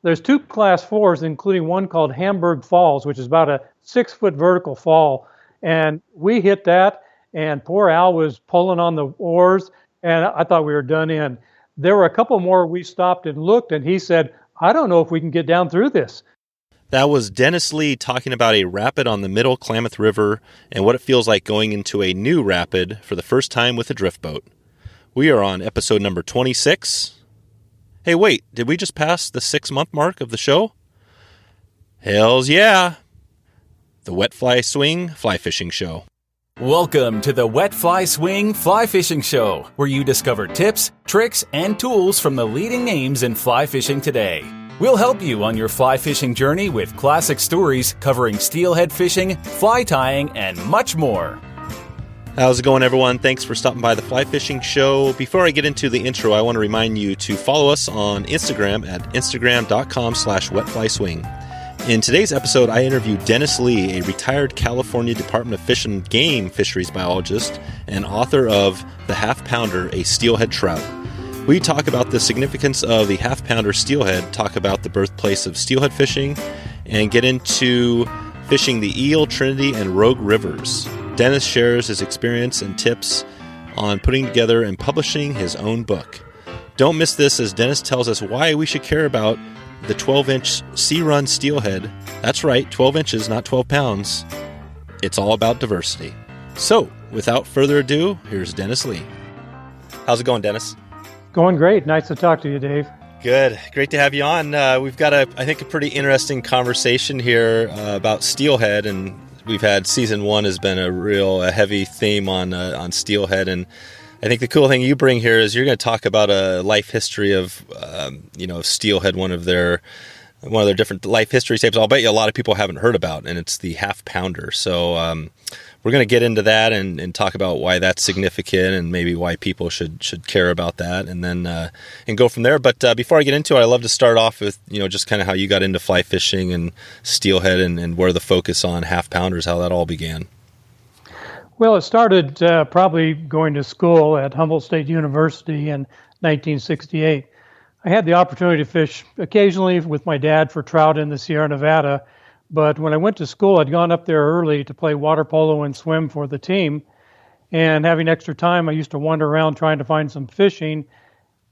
there's 2 Class 4s, including one called Hamburg Falls, which is about a 6-foot vertical fall. And we hit that, and poor Al was pulling on the oars, and I thought we were done in. There were a couple more we stopped and looked, and he said, I don't know if we can get down through this. That was Dennis Lee talking about a rapid on the Middle Klamath River and what it feels like going into a new rapid for the first time with a drift boat. We are on episode number 26. Hey, wait, did we just pass the 6-month mark of the show? Hells yeah! The Wet Fly Swing Fly Fishing Show. Welcome to the Wet Fly Swing Fly Fishing Show, where you discover tips, tricks, and tools from the leading names in fly fishing today. We'll help you on your fly fishing journey with classic stories covering steelhead fishing, fly tying, and much more. How's it going, everyone? Thanks for stopping by the Fly Fishing Show. Before I get into the intro, I want to remind you to follow us on Instagram at instagram.com/wetflyswing. In today's episode, I interviewed Dennis Lee, a retired California Department of Fish and Game fisheries biologist and author of The Half Pounder, a Steelhead Trout. We talk about the significance of the half pounder steelhead, talk about the birthplace of steelhead fishing, and get into fishing the Eel, Trinity, and Rogue Rivers. Dennis shares his experience and tips on putting together and publishing his own book. Don't miss this as Dennis tells us why we should care about the 12-inch sea-run steelhead. That's right, 12 inches, not 12 pounds. It's all about diversity. So, without further ado, here's Dennis Lee. How's it going, Dennis? Going great. Nice to talk to you, Dave. Good. Great to have you on. We've got, I think, a pretty interesting conversation here about steelhead, and we've had season 1 has been a heavy theme on steelhead, and I think the cool thing you bring here is you're going to talk about a life history of steelhead, one of their different life history tapes. I'll bet you a lot of people haven't heard about, and it's the half pounder. So we're going to get into that and talk about why that's significant and maybe why people should care about that, and then and go from there. But before I get into it, I'd love to start off with just kind of how you got into fly fishing and steelhead and where the focus on half pounders, how that all began. Well, it started probably going to school at Humboldt State University in 1968. I had the opportunity to fish occasionally with my dad for trout in the Sierra Nevada, but when I went to school, I'd gone up there early to play water polo and swim for the team, and having extra time, I used to wander around trying to find some fishing,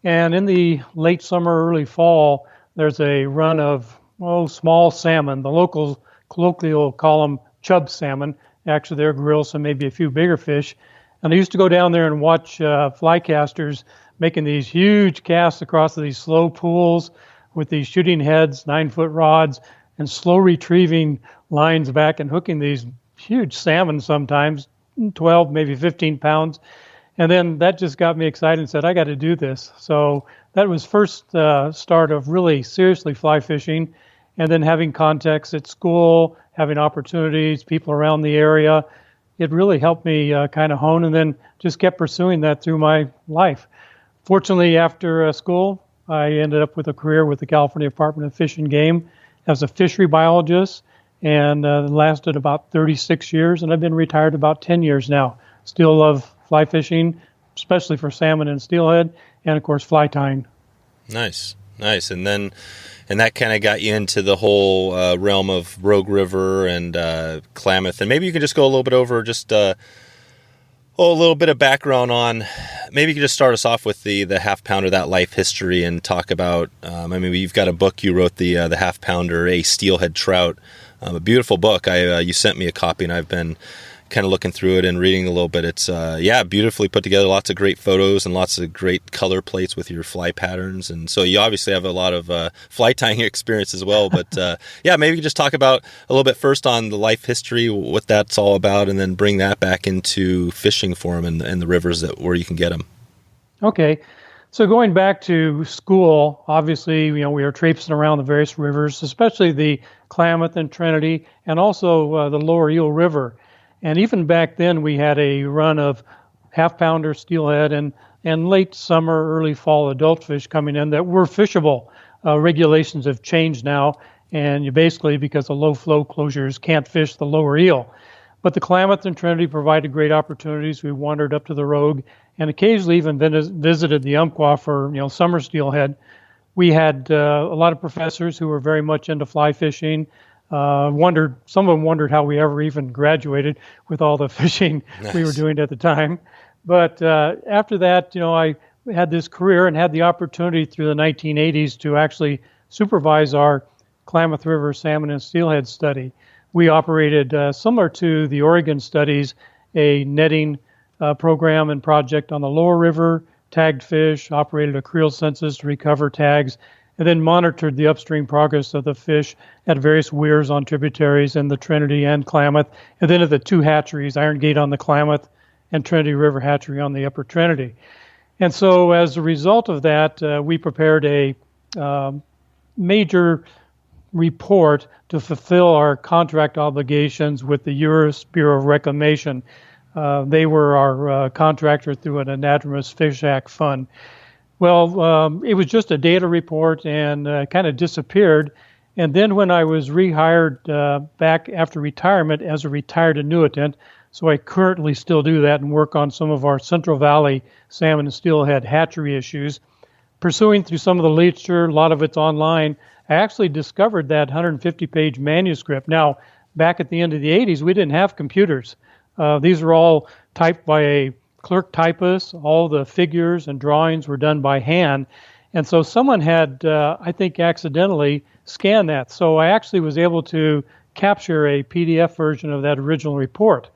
and in the late summer, early fall, there's a run of small salmon. The locals colloquially call them chub salmon. Actually, they're grills, so maybe a few bigger fish. And I used to go down there and watch fly casters making these huge casts across these slow pools with these shooting heads, 9-foot rods, and slow retrieving lines back and hooking these huge salmon sometimes, 12, maybe 15 pounds. And then that just got me excited and said, I got to do this. So that was first start of really seriously fly fishing, and then having contacts at school, having opportunities, people around the area. It really helped me kind of hone, and then just kept pursuing that through my life. Fortunately, after school, I ended up with a career with the California Department of Fish and Game as a fishery biologist, and lasted about 36 years, and I've been retired about 10 years now. Still love fly fishing, especially for salmon and steelhead, and of course fly tying. Nice. And that kind of got you into the whole realm of Rogue River and Klamath. And maybe you can just go a little bit over just a little bit of background on, maybe you could just start us off with the half pounder, that life history, and talk about, you've got a book you wrote, the half pounder, a steelhead trout, a beautiful book. You sent me a copy, and I've been kind of looking through it and reading a little bit. It's beautifully put together, lots of great photos and lots of great color plates with your fly patterns, and so you obviously have a lot of fly tying experience as well. But maybe you could just talk about a little bit first on the life history, what that's all about, and then bring that back into fishing for them and the rivers where you can get them. Okay, so going back to school, obviously we were traipsing around the various rivers, especially the Klamath and Trinity, and also the lower Eel River. And even back then, we had a run of half-pounder steelhead and late summer, early fall adult fish coming in that were fishable. Regulations have changed now, and you basically, because of low flow closures, can't fish the lower eel. But the Klamath and Trinity provided great opportunities. We wandered up to the Rogue and occasionally even visited the Umpqua for summer steelhead. we had a lot of professors who were very much into fly fishing. Some of them wondered how we ever even graduated with all the fishing we were doing at the time. But after that, I had this career and had the opportunity through the 1980s to actually supervise our Klamath River salmon and steelhead study. We operated, similar to the Oregon studies, a netting program and project on the lower river, tagged fish, operated a creel census to recover tags, and then monitored the upstream progress of the fish at various weirs on tributaries in the Trinity and Klamath, and then at the two hatcheries, Iron Gate on the Klamath and Trinity River Hatchery on the upper Trinity. And so as a result of that, we prepared a major report to fulfill our contract obligations with the U.S. Bureau of Reclamation. They were our contractor through an anadromous Fish Act fund. Well, it was just a data report and kind of disappeared. And then when I was rehired back after retirement as a retired annuitant, so I currently still do that and work on some of our Central Valley salmon and steelhead hatchery issues. Pursuing through some of the literature, a lot of it's online, I actually discovered that 150-page manuscript. Now, back at the end of the 80s, we didn't have computers. These were all typed by a clerk typist. All the figures and drawings were done by hand. And so someone had, I think, accidentally scanned that. So I actually was able to capture a PDF version of that original report.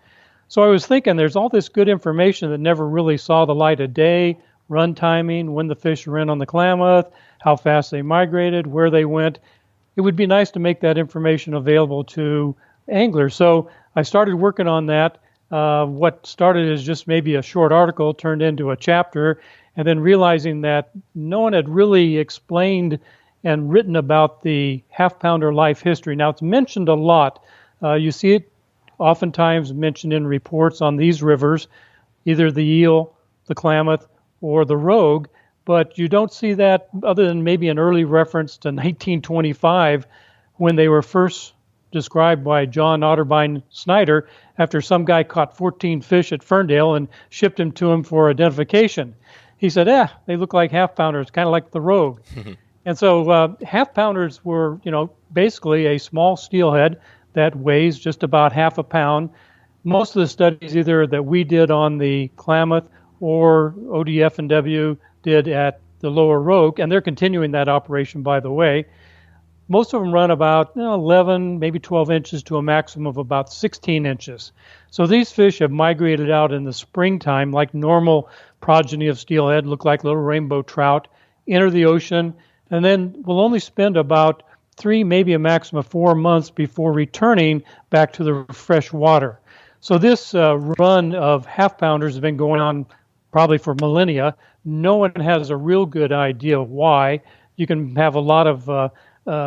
So I was thinking there's all this good information that never really saw the light of day, run timing, when the fish were in on the Klamath, how fast they migrated, where they went. It would be nice to make that information available to anglers. So I started working on that. What started as just maybe a short article turned into a chapter, and then realizing that no one had really explained and written about the half-pounder life history. Now, it's mentioned a lot. You see it oftentimes mentioned in reports on these rivers, either the eel, the Klamath, or the Rogue, but you don't see that other than maybe an early reference to 1925 when they were first described by John Otterbein Snyder after some guy caught 14 fish at Ferndale and shipped them to him for identification. He said, they look like half-pounders, kind of like the Rogue. And so half-pounders were, basically a small steelhead that weighs just about half a pound. Most of the studies either that we did on the Klamath or ODF and W did at the lower Rogue, and they're continuing that operation, by the way. Most of them run about 11, maybe 12 inches to a maximum of about 16 inches. So these fish have migrated out in the springtime like normal progeny of steelhead, look like little rainbow trout, enter the ocean, and then will only spend about 3, maybe a maximum of 4 months before returning back to the fresh water. So this run of half-pounders has been going on probably for millennia. No one has a real good idea why. You can have a lot of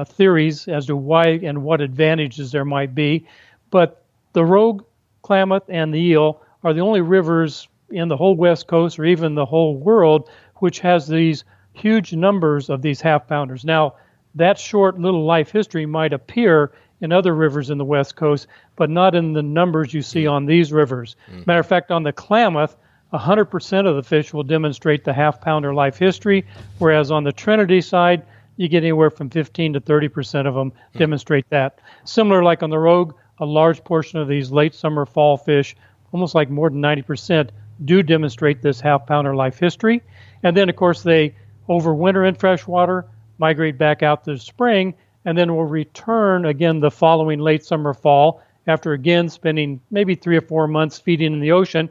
theories as to why and what advantages there might be, but the Rogue, Klamath, and the Eel are the only rivers in the whole West Coast or even the whole world which has these huge numbers of these half-pounders. Now, that short little life history might appear in other rivers in the West Coast, but not in the numbers you see on these rivers. Matter of fact, on the Klamath, 100% of the fish will demonstrate the half-pounder life history, whereas on the Trinity side, you get anywhere from 15 to 30% of them demonstrate that. Similar like on the Rogue, a large portion of these late summer fall fish, almost like more than 90%, do demonstrate this half-pounder life history. And then, of course, they overwinter in freshwater, migrate back out this spring, and then will return again the following late summer fall after again spending maybe 3 or 4 months feeding in the ocean,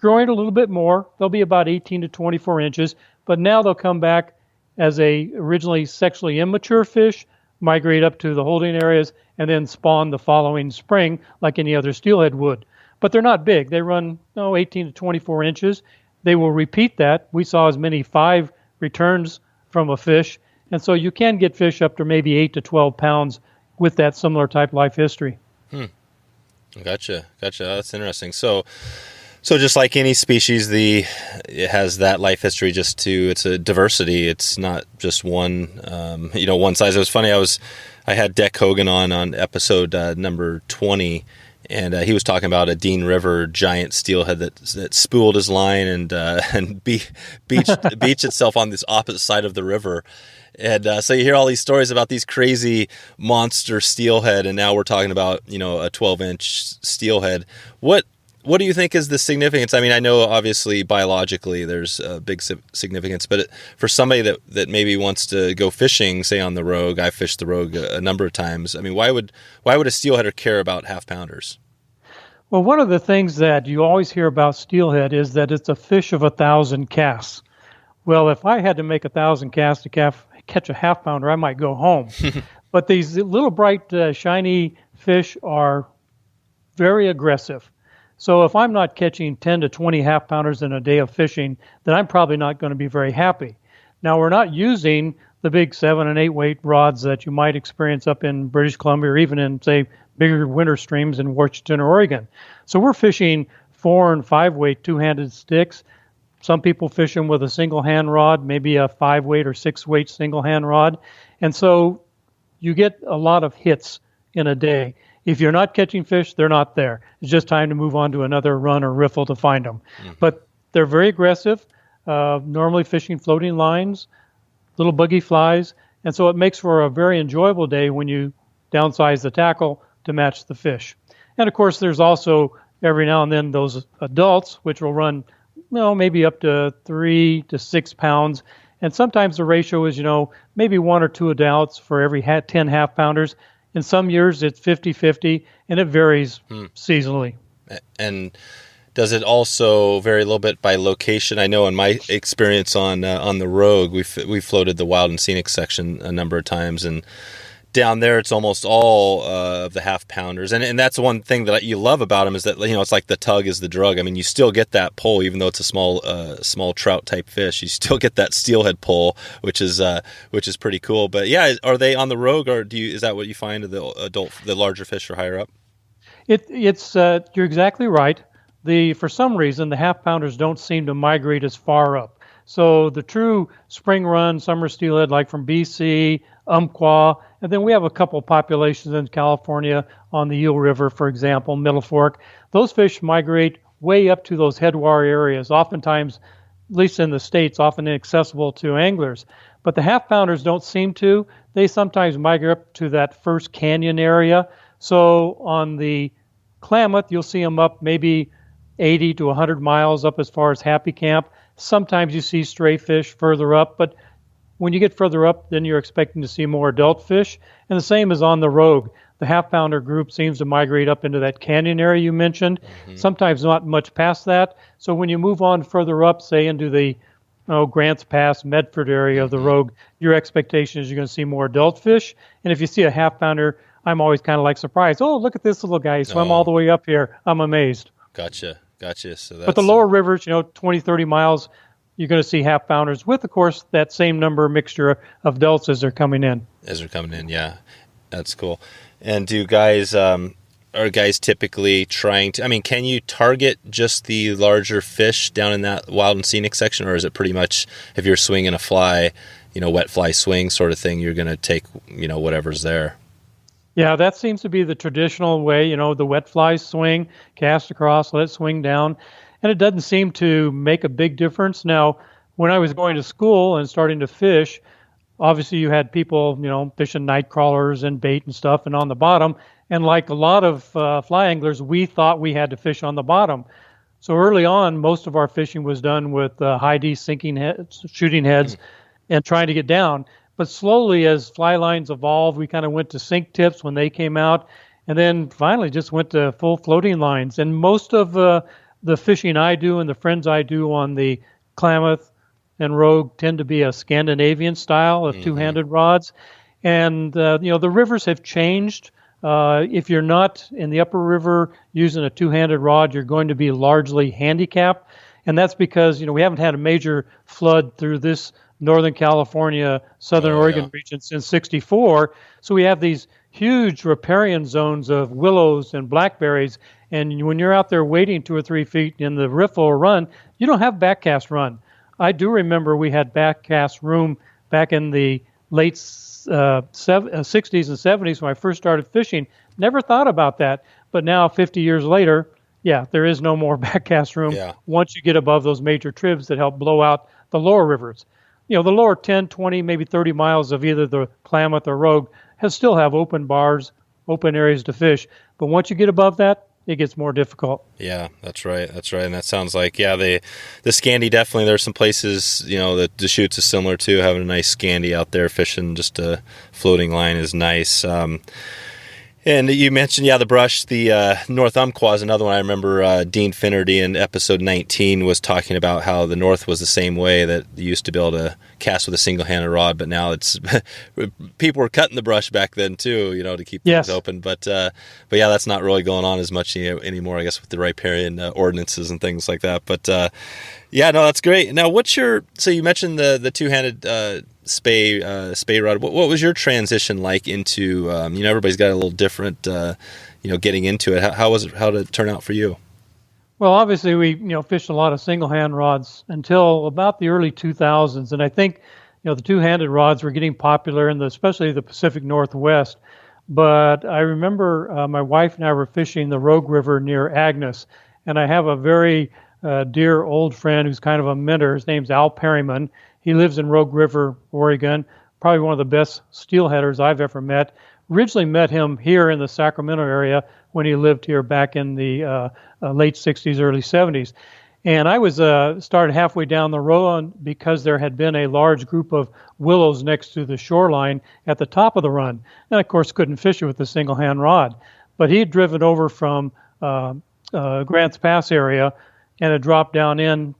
growing a little bit more. They'll be about 18 to 24 inches, but now they'll come back as a originally sexually immature fish, migrate up to the holding areas, and then spawn the following spring like any other steelhead would. But they're not big. They run 18 to 24 inches. They will repeat that. We saw as many 5 returns from a fish, and so you can get fish up to maybe 8 to 12 pounds with that similar type life history. Gotcha. That's interesting. So just like any species, it has that life history. It's a diversity. It's not just one, one size. It was funny. I had Dec Hogan on episode number 20, and he was talking about a Dean River giant steelhead that spooled his line and beached itself on this opposite side of the river. And so you hear all these stories about these crazy monster steelhead, and now we're talking about, a 12-inch steelhead. What do you think is the significance? I mean, I know obviously biologically there's a big significance, but for somebody that maybe wants to go fishing, say on the Rogue, I fished the Rogue a number of times. I mean, why would a steelheader care about half-pounders? Well, one of the things that you always hear about steelhead is that it's a fish of 1,000 casts. Well, if I had to make 1,000 casts to catch a half-pounder, I might go home. But these little bright, shiny fish are very aggressive. So if I'm not catching 10 to 20 half-pounders in a day of fishing, then I'm probably not going to be very happy. Now, we're not using the big 7 and 8 weight rods that you might experience up in British Columbia or even in, say, bigger winter streams in Washington or Oregon. So we're fishing 4 and 5 weight two-handed sticks. Some people fish them with a single hand rod, maybe a 5 weight or 6 weight single hand rod. And so you get a lot of hits in a day. If you're not catching fish, they're not there. It's just time to move on to another run or riffle to find them. Mm-hmm. But they're very aggressive, normally fishing floating lines, little buggy flies. And so it makes for a very enjoyable day when you downsize the tackle to match the fish. And of course, there's also every now and then those adults, which will run, maybe up to 3 to 6 pounds. And sometimes the ratio is, maybe 1 or 2 adults for every 10 half-pounders. In some years, it's 50-50, and it varies seasonally. And does it also vary a little bit by location? I know in my experience on the Rogue, we floated the wild and scenic section a number of times, and down there it's almost all of the half-pounders. And that's one thing that you love about them is that, it's like the tug is the drug. I mean, you still get that pull, even though it's a small trout type fish. You still get that steelhead pull, which is pretty cool. But yeah, are they on the Rogue, or is that what you find of the larger fish are higher up? It's you're exactly right. For some reason, the half-pounders don't seem to migrate as far up. So the true spring run summer steelhead, like from BC, Umpqua, and then we have a couple populations in California on the Eel River, for example, Middle Fork. Those fish migrate way up to those headwater areas, oftentimes, at least in the States, often inaccessible to anglers. But the half-pounders don't seem to. They sometimes migrate up to that first canyon area. So on the Klamath, you'll see them up maybe 80 to 100 miles up as far as Happy Camp. Sometimes you see stray fish further up, but when you get further up, then you're expecting to see more adult fish. And the same is on the Rogue. The half-pounder group seems to migrate up into that canyon area you mentioned, sometimes not much past that. So when you move on further up, say into the Grants Pass, Medford area of the Rogue, your expectation is you're going to see more adult fish. And if you see a half-pounder, I'm always kind of like surprised. Oh, look at this little guy. He swam all the way up here. I'm amazed. Gotcha. So but the lower rivers, 20, 30 miles, you're going to see half-pounders with, of course, that same number mixture of adults as they're coming in. Yeah. That's cool. And do guys, are guys typically trying to, can you target just the larger fish down in that wild and scenic section, or is it pretty much, if you're swinging a fly, wet fly swing sort of thing, you're going to take, whatever's there? Yeah, that seems to be the traditional way, the wet fly swing, cast across, let it swing down. And it doesn't seem to make a big difference. Now, when I was going to school and starting to fish, obviously you had people, fishing night crawlers and bait and stuff and on the bottom. And like a lot of fly anglers, we thought we had to fish on the bottom. So early on, most of our fishing was done with high D sinking heads, shooting heads, and trying to get down. But slowly, as fly lines evolved, we kind of went to sink tips when they came out, and then finally just went to full floating lines. And most of the fishing I do and the friends I do on the Klamath and Rogue tend to be a Scandinavian style of two-handed rods. And, the rivers have changed. If you're not in the upper river using a two-handed rod, you're going to be largely handicapped. And that's because, we haven't had a major flood through this Northern California, Southern Oregon region since '64. So we have these huge riparian zones of willows and blackberries. And when you're out there wading 2 or 3 feet in the riffle or run, you don't have backcast run. I do remember we had backcast room back in the late 60s and 70s when I first started fishing. Never thought about that. But now, 50 years later, there is no more backcast room once you get above those major tribs that help blow out the lower rivers. the lower 10, 20, maybe 30 miles of either the Klamath or Rogue still have open bars, open areas to fish. But once you get above that, it gets more difficult. Yeah, that's right. And that sounds like, the Scandi, definitely there's some places, that Deschutes is similar to, having a nice Scandi out there fishing. Just a floating line is nice. And you mentioned, the brush, the North Umpqua is another one. I remember Dean Finnerty in episode 19 was talking about how the North was the same way, that you used to be able to cast with a single-handed rod, but now it's people were cutting the brush back then too, to keep things open. But that's not really going on as much anymore, I guess, with the riparian ordinances and things like that. But that's great. Now, so you mentioned the two-handed spay rod. What was your transition like into, everybody's got a little different, getting into it. How did it turn out for you? Well, obviously we, fished a lot of single-hand rods until about the early 2000s. And I think, the two-handed rods were getting popular in especially the Pacific Northwest. But I remember my wife and I were fishing the Rogue River near Agnes. And I have a very dear old friend who's kind of a mentor. His name's Al Periman. He lives in Rogue River, Oregon, probably one of the best steelheaders I've ever met. Originally met him here in the Sacramento area when he lived here back in the late 60s, early 70s. And I was started halfway down the road because there had been a large group of willows next to the shoreline at the top of the run. And, of course, couldn't fish it with a single-hand rod. But he had driven over from Grants Pass area and had dropped down in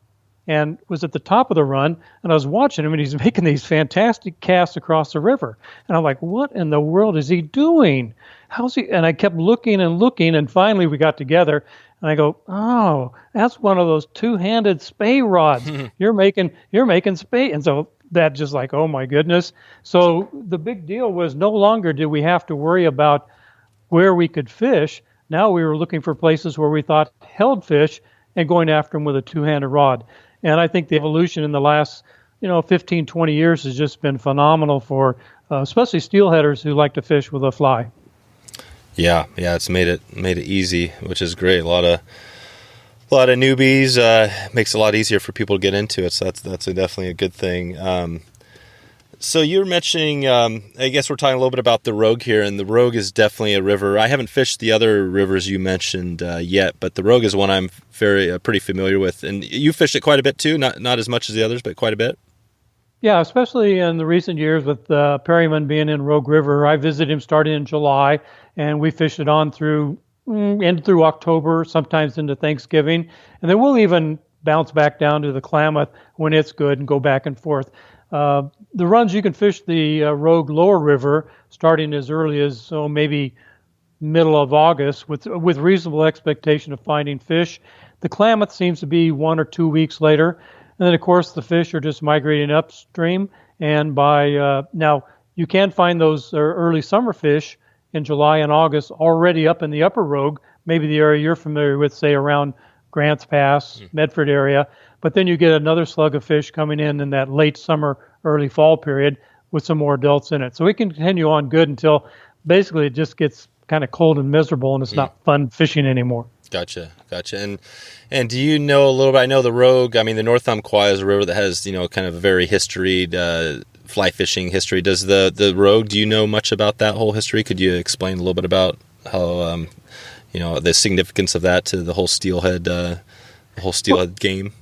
and was at the top of the run, and I was watching him, and he's making these fantastic casts across the river. And I'm like, what in the world is he doing? How's he? And I kept looking, and finally we got together, and I go, oh, that's one of those two-handed spay rods. You're making spay. And so that just like, oh my goodness. So the big deal was no longer did we have to worry about where we could fish. Now we were looking for places where we thought held fish and going after them with a two-handed rod. And I think the evolution in the last, 15, 20 years has just been phenomenal for especially steelheaders who like to fish with a fly. Yeah, it's made it easy, which is great. A lot of newbies, makes it a lot easier for people to get into it. So that's definitely a good thing. So you were mentioning, I guess we're talking a little bit about the Rogue here, and the Rogue is definitely a river. I haven't fished the other rivers you mentioned yet, but the Rogue is one I'm pretty familiar with. And you fished it quite a bit too, not as much as the others, but quite a bit. Yeah, especially in the recent years with Periman being in Rogue River. I visited him starting in July, and we fished it on through October, sometimes into Thanksgiving. And then we'll even bounce back down to the Klamath when it's good and go back and forth. The runs you can fish the Rogue Lower River starting as early as maybe middle of August with reasonable expectation of finding fish. The Klamath seems to be 1 or 2 weeks later. And then, of course, the fish are just migrating upstream. And by now, you can find those early summer fish in July and August already up in the upper Rogue, maybe the area you're familiar with, say around Grants Pass, Medford area. But then you get another slug of fish coming in that late summer, early fall period with some more adults in it. So we can continue on good until basically it just gets kind of cold and miserable and it's not fun fishing anymore. Gotcha. And do you know a little bit? I know the Rogue, the North Umpqua is a river that has, kind of a very historied fly fishing history. Does the Rogue, do you know much about that whole history? Could you explain a little bit about how, the significance of that to the whole steelhead game?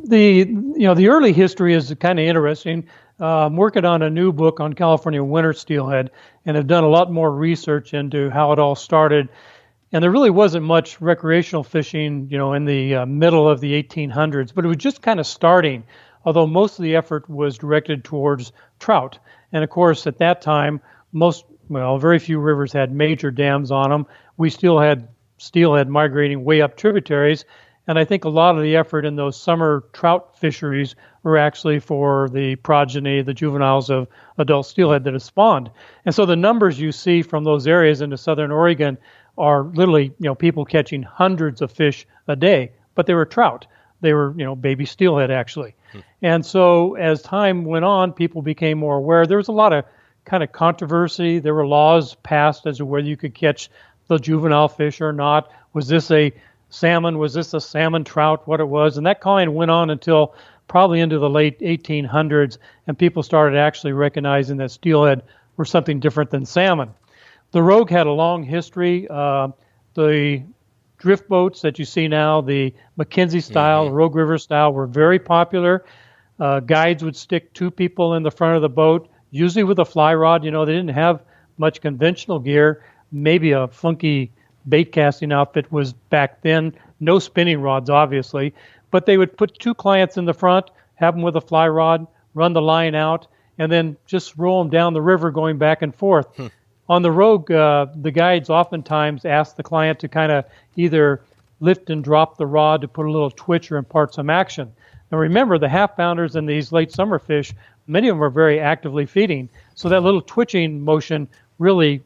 The early history is kind of interesting. I'm working on a new book on California winter steelhead and have done a lot more research into how it all started. And there really wasn't much recreational fishing, in the middle of the 1800s, but it was just kind of starting, although most of the effort was directed towards trout. And of course, at that time, very few rivers had major dams on them. We still had steelhead migrating way up tributaries. And I think a lot of the effort in those summer trout fisheries were actually for the progeny, the juveniles of adult steelhead that have spawned. And so the numbers you see from those areas into southern Oregon are literally, people catching hundreds of fish a day, but they were trout. They were, baby steelhead actually. And so as time went on, people became more aware. There was a lot of kind of controversy. There were laws passed as to whether you could catch the juvenile fish or not. Was this a salmon? Was this a salmon trout? What it was? And that kind of went on until probably into the late 1800s, and people started actually recognizing that steelhead were something different than salmon. The Rogue had a long history. The drift boats that you see now, the Mackenzie style, Rogue River style, were very popular. Guides would stick 2 people in the front of the boat, usually with a fly rod. They didn't have much conventional gear. Maybe a funky bait casting outfit was back then. No spinning rods, obviously. But they would put 2 clients in the front, have them with a fly rod, run the line out, and then just roll them down the river going back and forth. On the Rogue, the guides oftentimes ask the client to kind of either lift and drop the rod to put a little twitch or impart some action. Now remember, the half-pounders and these late summer fish, many of them are very actively feeding, so that little twitching motion really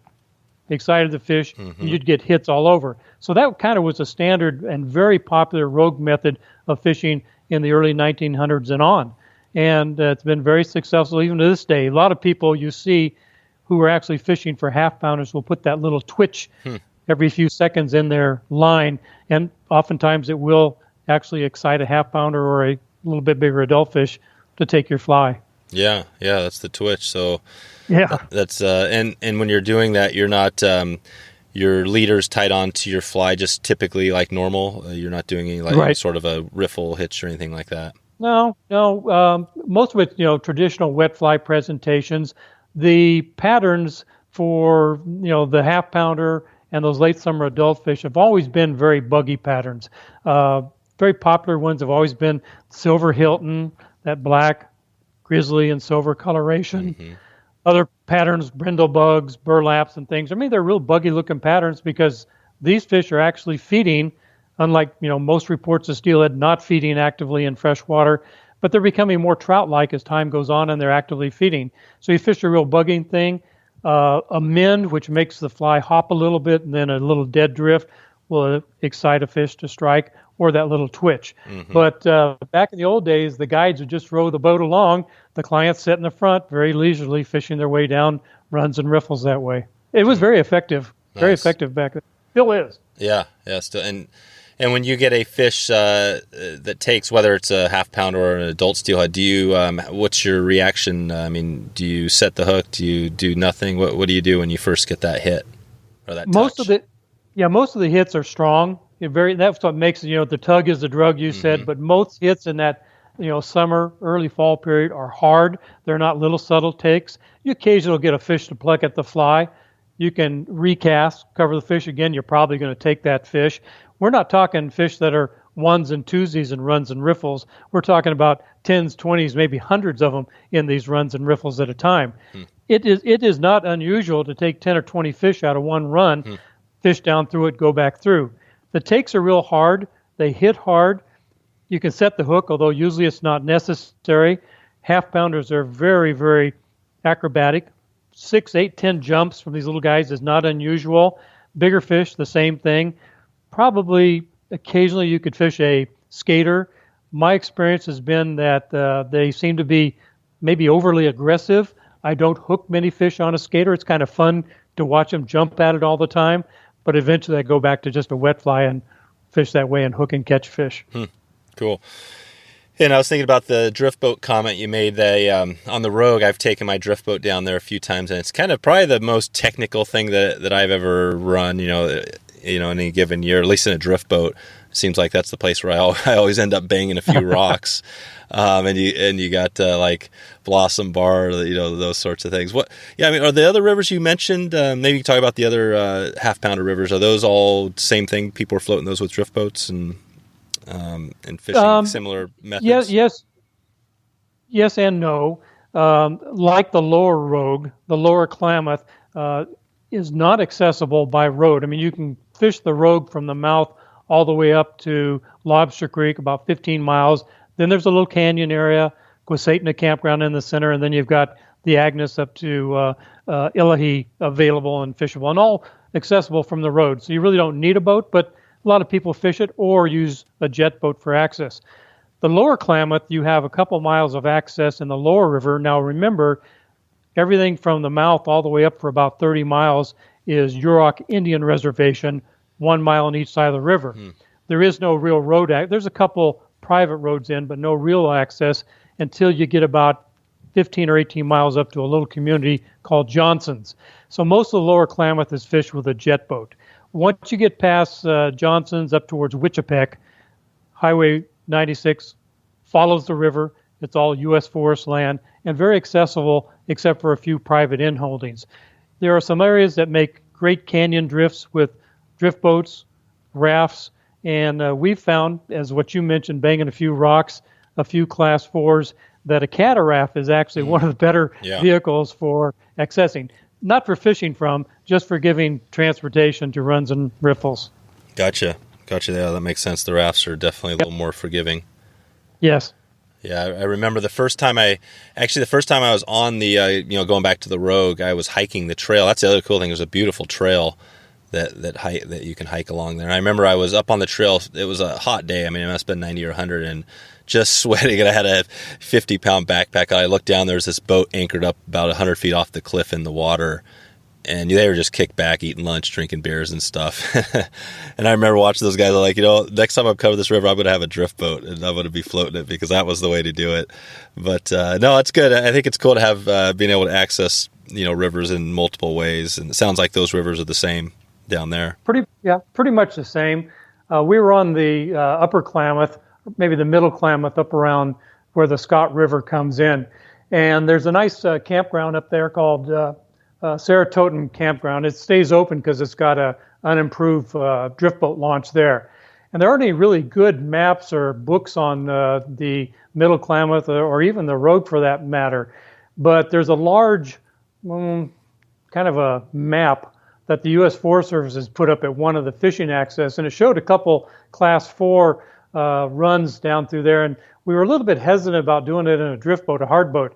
excited the fish, and you'd get hits all over. So that kind of was a standard and very popular Rogue method of fishing in the early 1900s and on. And it's been very successful even to this day. A lot of people you see who are actually fishing for half-pounders will put that little twitch every few seconds in their line, and oftentimes it will actually excite a half-pounder or a little bit bigger adult fish to take your fly. Yeah, that's the twitch. So yeah, that's and when you're doing that, you're not your leader's tied on to your fly just typically like normal. You're not doing any sort of a riffle hitch or anything like that. No. Most of it, traditional wet fly presentations. The patterns for the half pounder and those late summer adult fish have always been very buggy patterns. Very popular ones have always been silver Hilton, that black grizzly and silver coloration. Other patterns, brindle bugs, burlaps, and things. I mean, they're real buggy looking patterns because these fish are actually feeding, unlike most reports of steelhead not feeding actively in fresh water. But they're becoming more trout-like as time goes on, and they're actively feeding. So you fish a real bugging thing. A mend, which makes the fly hop a little bit, and then a little dead drift will excite a fish to strike, or that little twitch. But back in the old days, the guides would just row the boat along. The clients sit in the front, very leisurely, fishing their way down runs and riffles that way. It was very effective, very effective back then. Still is. Yeah, still. And when you get a fish that takes, whether it's a half pounder or an adult steelhead, do you what's your reaction? I mean, do you set the hook? Do you do nothing? What do you do when you first get that hit or that most touch? Most of the hits are strong. That's what makes it. The tug is the drug you said, but most hits in that summer, early fall period are hard. They're not little subtle takes. You occasionally get a fish to pluck at the fly. You can recast, cover the fish again. You're probably going to take that fish. We're not talking fish that are ones and twosies and runs and riffles. We're talking about 10s, 20s, maybe hundreds of them in these runs and riffles at a time. It is not unusual to take 10 or 20 fish out of one run, fish down through it, go back through. The takes are real hard. They hit hard. You can set the hook, although usually it's not necessary. Half pounders are very, very acrobatic. 6, 8, 10 jumps from these little guys is not unusual. Bigger fish, the same thing. Probably occasionally you could fish a skater. My experience has been that they seem to be maybe overly aggressive. I don't hook many fish on a skater. It's kind of fun to watch them jump at it all the time, but eventually I go back to just a wet fly and fish that way and hook and catch fish. Cool. And I was thinking about the drift boat comment you made. On the Rogue, I've taken my drift boat down there a few times, and it's kind of probably the most technical thing that I've ever run, any given year, at least in a drift boat. It seems like that's the place where I always end up banging a few rocks. And you got like Blossom Bar, those sorts of things. Are the other rivers you mentioned? Maybe you can talk about the other half pounder rivers. Are those all same thing? People are floating those with drift boats and fishing similar methods? Yes and no. Like the lower Rogue, the lower Klamath is not accessible by road. I mean, you can fish the Rogue from the mouth all the way up to Lobster Creek, about 15 miles. Then there's a little canyon area, Quasatna campground in the center, and then you've got the Agnes up to Illahee available and fishable, and all accessible from the road. So you really don't need a boat, but a lot of people fish it or use a jet boat for access. The lower Klamath, you have a couple miles of access in the lower river. Now remember, everything from the mouth all the way up for about 30 miles is Yurok Indian Reservation, 1 mile on each side of the river. There is no real road. There's a couple private roads in, but no real access until you get about 15 or 18 miles up to a little community called Johnson's. So most of the lower Klamath is fished with a jet boat. Once you get past Johnson's up towards Wichipec, Highway 96 follows the river. It's all U.S. forest land and very accessible except for a few private in-holdings. There are some areas that make great canyon drifts with drift boats, rafts, and we've found, as what you mentioned, banging a few rocks, a few Class 4s, that a cataract is actually one of the better vehicles for accessing. Not for fishing from, just for giving transportation to runs and riffles. Gotcha. Yeah, that makes sense. The rafts are definitely a little more forgiving. Yes. Yeah, I remember the first time I was on the, going back to the Rogue, I was hiking the trail. That's the other cool thing. There's a beautiful trail that you can hike along there. And I remember I was up on the trail. It was a hot day. I mean, it must have been 90 or 100 and just sweating. And I had a 50-pound backpack. I looked down. There was this boat anchored up about 100 feet off the cliff in the water. And they were just kicked back, eating lunch, drinking beers and stuff. And I remember watching those guys like, next time I cover this river, I'm going to have a drift boat and I'm going to be floating it because that was the way to do it. But no, it's good. I think it's cool to have being able to access, rivers in multiple ways. And it sounds like those rivers are the same down there. Pretty much the same. We were on the upper Klamath, maybe the middle Klamath, up around where the Scott River comes in. And there's a nice campground up there called Saratoga Campground. It stays open because it's got a unimproved drift boat launch there. And there aren't any really good maps or books on the Middle Klamath or even the Rogue for that matter. But there's a large kind of a map that the U.S. Forest Service has put up at one of the fishing access, and it showed a couple Class 4 runs down through there. And we were a little bit hesitant about doing it in a drift boat, a hard boat.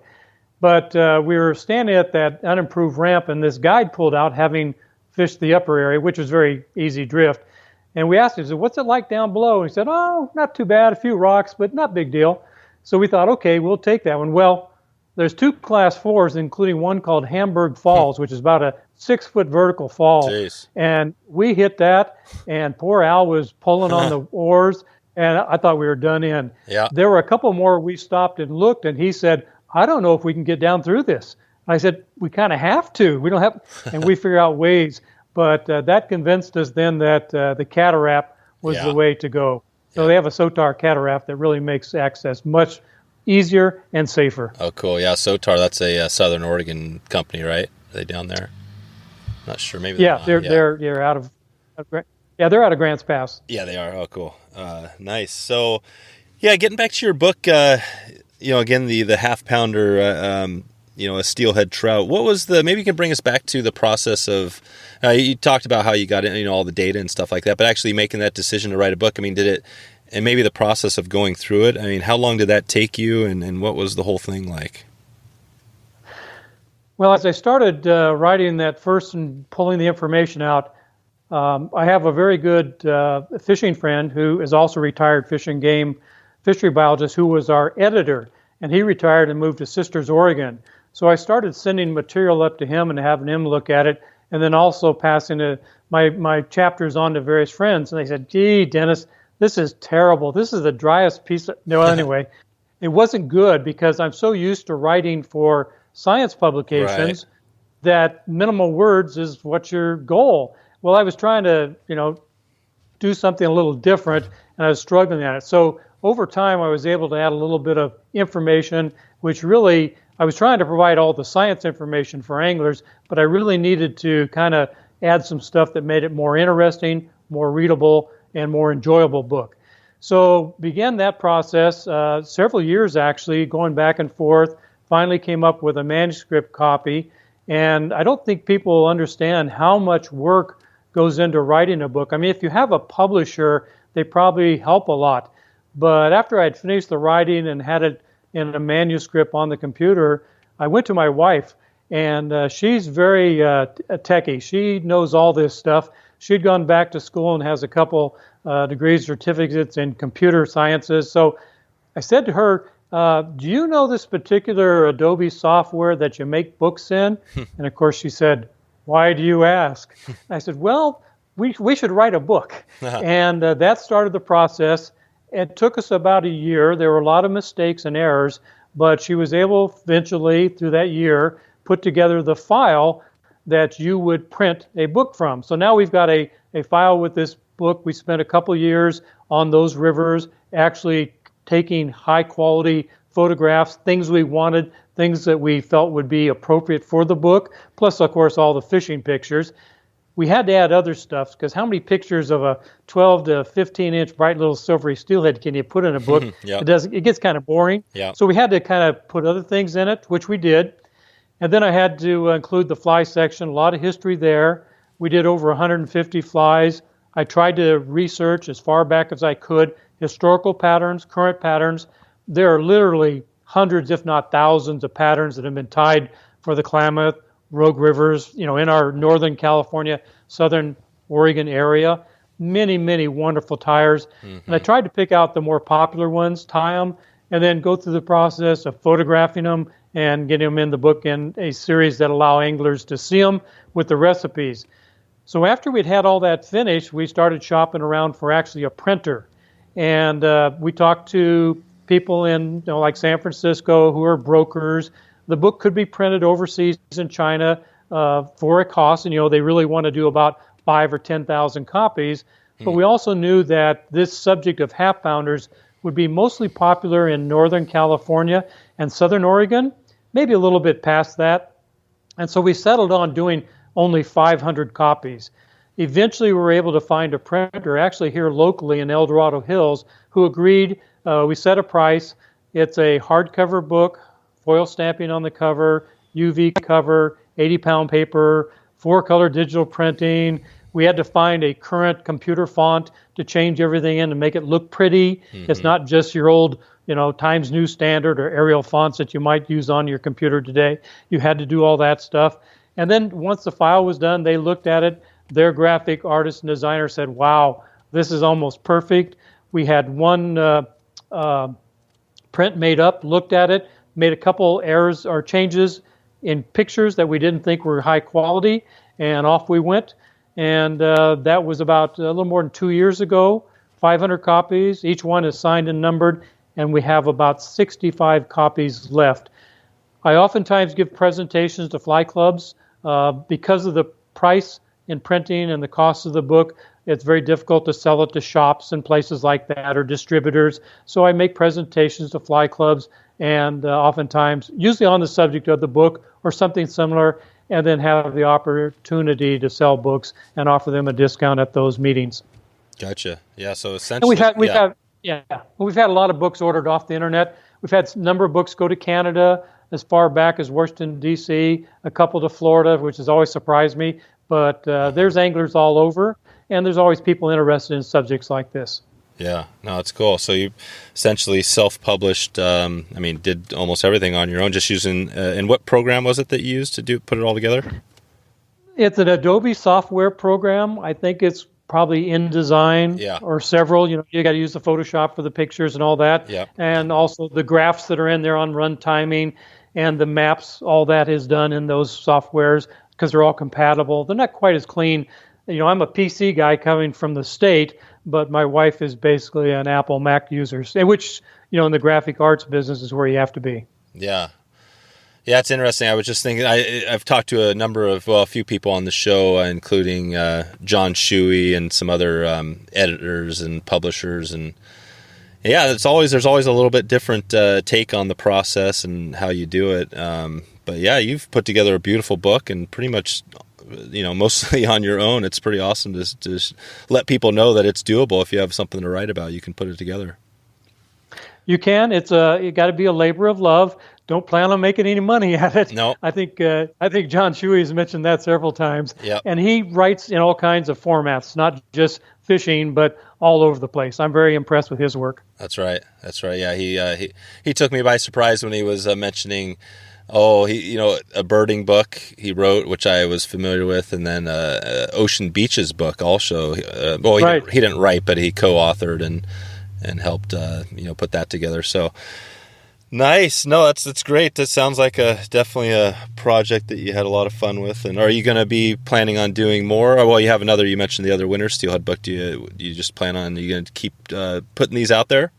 But we were standing at that unimproved ramp, and this guide pulled out, having fished the upper area, which was very easy drift. And we asked him, what's it like down below? And he said, oh, not too bad, a few rocks, but not big deal. So we thought, okay, we'll take that one. Well, there's two Class 4s, including one called Hamburg Falls, which is about a 6-foot vertical fall. Jeez. And we hit that, and poor Al was pulling on the oars, and I thought we were done in. Yeah. There were a couple more we stopped and looked, and he said, I don't know if we can get down through this. I said, we kind of have to. We don't have, and we figure out ways. But that convinced us then that the cataract was the way to go. So they have a Sotar cataract that really makes access much easier and safer. Oh, cool. Yeah, Sotar, that's a Southern Oregon company, right? Are they down there? Not sure. Maybe they're out of they're out of Grants Pass. Yeah, they are. Oh, cool. Nice. So, getting back to your book, again, the half pounder, a steelhead trout. What was maybe you can bring us back to the process of, you talked about how you got all the data and stuff like that, but actually making that decision to write a book. I mean, and maybe the process of going through it. I mean, how long did that take you and what was the whole thing like? Well, as I started writing that first and pulling the information out, I have a very good fishing friend who is also a retired fish and game fishery biologist who was our editor, and he retired and moved to Sisters, Oregon. So I started sending material up to him and having him look at it, and then also passing my chapters on to various friends. And they said, gee, Dennis, this is terrible. This is the driest piece of... No, anyway, it wasn't good because I'm so used to writing for science publications that minimal words is what's your goal. Well, I was trying to, do something a little different, and I was struggling at it. So over time, I was able to add a little bit of information, which really, I was trying to provide all the science information for anglers, but I really needed to kind of add some stuff that made it more interesting, more readable, and more enjoyable book. So began that process, several years actually, going back and forth, finally came up with a manuscript copy. And I don't think people understand how much work goes into writing a book. I mean, if you have a publisher, they probably help a lot. But after I'd finished the writing and had it in a manuscript on the computer, I went to my wife, and she's very techie. She knows all this stuff. She'd gone back to school and has a couple degrees, certificates in computer sciences. So I said to her, do you know this particular Adobe software that you make books in? And of course she said, why do you ask? I said, well, we should write a book. And that started the process. It took us about a year. There were a lot of mistakes and errors, but she was able eventually, through that year, put together the file that you would print a book from. So now we've got a file with this book. We spent a couple years on those rivers, actually taking high quality photographs, things we wanted, things that we felt would be appropriate for the book, plus, of course, all the fishing pictures. We had to add other stuff, because how many pictures of a 12 to 15-inch bright little silvery steelhead can you put in a book? Yep. It gets kind of boring. Yep. So we had to kind of put other things in it, which we did. And then I had to include the fly section, a lot of history there. We did over 150 flies. I tried to research as far back as I could, historical patterns, current patterns. There are literally hundreds, if not thousands, of patterns that have been tied for the Klamath, Rogue Rivers, in our Northern California, Southern Oregon area. Many, many wonderful tires. And I tried to pick out the more popular ones, tie them, and then go through the process of photographing them and getting them in the book in a series that allow anglers to see them with the recipes. So after we'd had all that finished, we started shopping around for actually a printer. And we talked to people in like San Francisco who are brokers. The book could be printed overseas in China for a cost, and they really want to do about 5,000 or 10,000 copies. But we also knew that this subject of half pounders would be mostly popular in Northern California and Southern Oregon, maybe a little bit past that. And so we settled on doing only 500 copies. Eventually, we were able to find a printer, actually here locally in El Dorado Hills, who agreed. We set a price. It's a hardcover book, foil stamping on the cover, UV cover, 80-pound paper, 4-color digital printing. We had to find a current computer font to change everything in and make it look pretty. It's not just your old, Times New Standard or Arial fonts that you might use on your computer today. You had to do all that stuff. And then once the file was done, they looked at it. Their graphic artist and designer said, wow, this is almost perfect. We had one print made up, looked at it, made a couple errors or changes in pictures that we didn't think were high quality, and off we went. And that was about a little more than 2 years ago. 500 copies. Each one is signed and numbered, and we have about 65 copies left. I oftentimes give presentations to fly clubs. Because of the price in printing and the cost of the book, it's very difficult to sell it to shops and places like that or distributors. So I make presentations to fly clubs, and oftentimes, usually on the subject of the book or something similar, and then have the opportunity to sell books and offer them a discount at those meetings. Gotcha. Yeah. So essentially, we've had a lot of books ordered off the internet. We've had a number of books go to Canada, as far back as Washington, D.C., a couple to Florida, which has always surprised me. But there's anglers all over, and there's always people interested in subjects like this. Yeah, no, it's cool. So you essentially self-published, did almost everything on your own, just using, and what program was it that you used to put it all together? It's an Adobe software program. I think it's probably InDesign or several. You got to use the Photoshop for the pictures and all that. Yeah. And also the graphs that are in there on run timing and the maps, all that is done in those softwares because they're all compatible. They're not quite as clean. I'm a PC guy coming from the state, but my wife is basically an Apple Mac user, which, in the graphic arts business is where you have to be. Yeah. Yeah, it's interesting. I was just thinking, I've talked to a few people on the show, including John Shuey and some other editors and publishers. And yeah, there's always a little bit different take on the process and how you do it. But yeah, you've put together a beautiful book and pretty much, mostly on your own. It's pretty awesome to let people know that it's doable. If you have something to write about, you can put it together. You can. You got to be a labor of love. Don't plan on making any money at it. No. I think John Shuey has mentioned that several times. Yep. And he writes in all kinds of formats, not just fishing, but all over the place. I'm very impressed with his work. That's right. Yeah, he took me by surprise when he was mentioning, a birding book he wrote, which I was familiar with, and then Ocean Beaches book also. He didn't write, but he co-authored and helped put that together. So Nice. No, that's great. That sounds like definitely a project that you had a lot of fun with. And are you going to be planning on doing more? Well, you have another. You mentioned the other winter steelhead book. Do you just plan on? Are you going to keep putting these out there?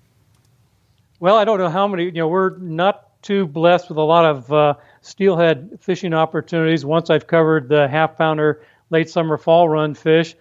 Well, I don't know how many. We're not too blessed with a lot of steelhead fishing opportunities. Once I've covered the half-pounder late summer fall run fish,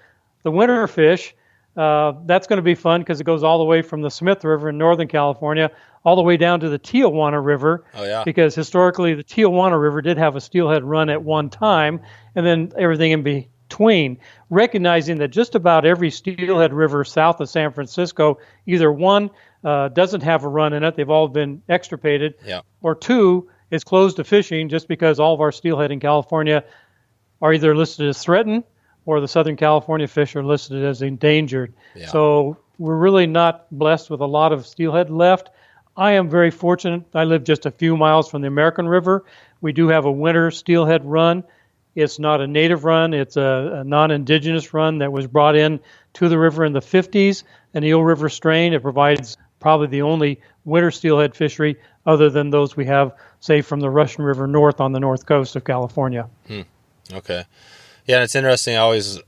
the winter fish. That's going to be fun because it goes all the way from the Smith River in Northern California all the way down to the Tijuana River. Oh, yeah. Because historically the Tijuana River did have a steelhead run at one time, and then everything in between. Recognizing that just about every steelhead river south of San Francisco, either one doesn't have a run in it, they've all been extirpated, Yeah. or two is closed to fishing just because all of our steelhead in California are either listed as threatened or the Southern California fish are listed as endangered. Yeah. So we're really not blessed with a lot of steelhead left. I am very fortunate. I live just a few miles from the American River. We do have a winter steelhead run. It's not a native run. It's a non-indigenous run that was brought in to the river in the 50s, an Eel River strain. It provides probably the only winter steelhead fishery other than those we have, say, from the Russian River north on the north coast of California. Okay. Yeah, and it's interesting. I always,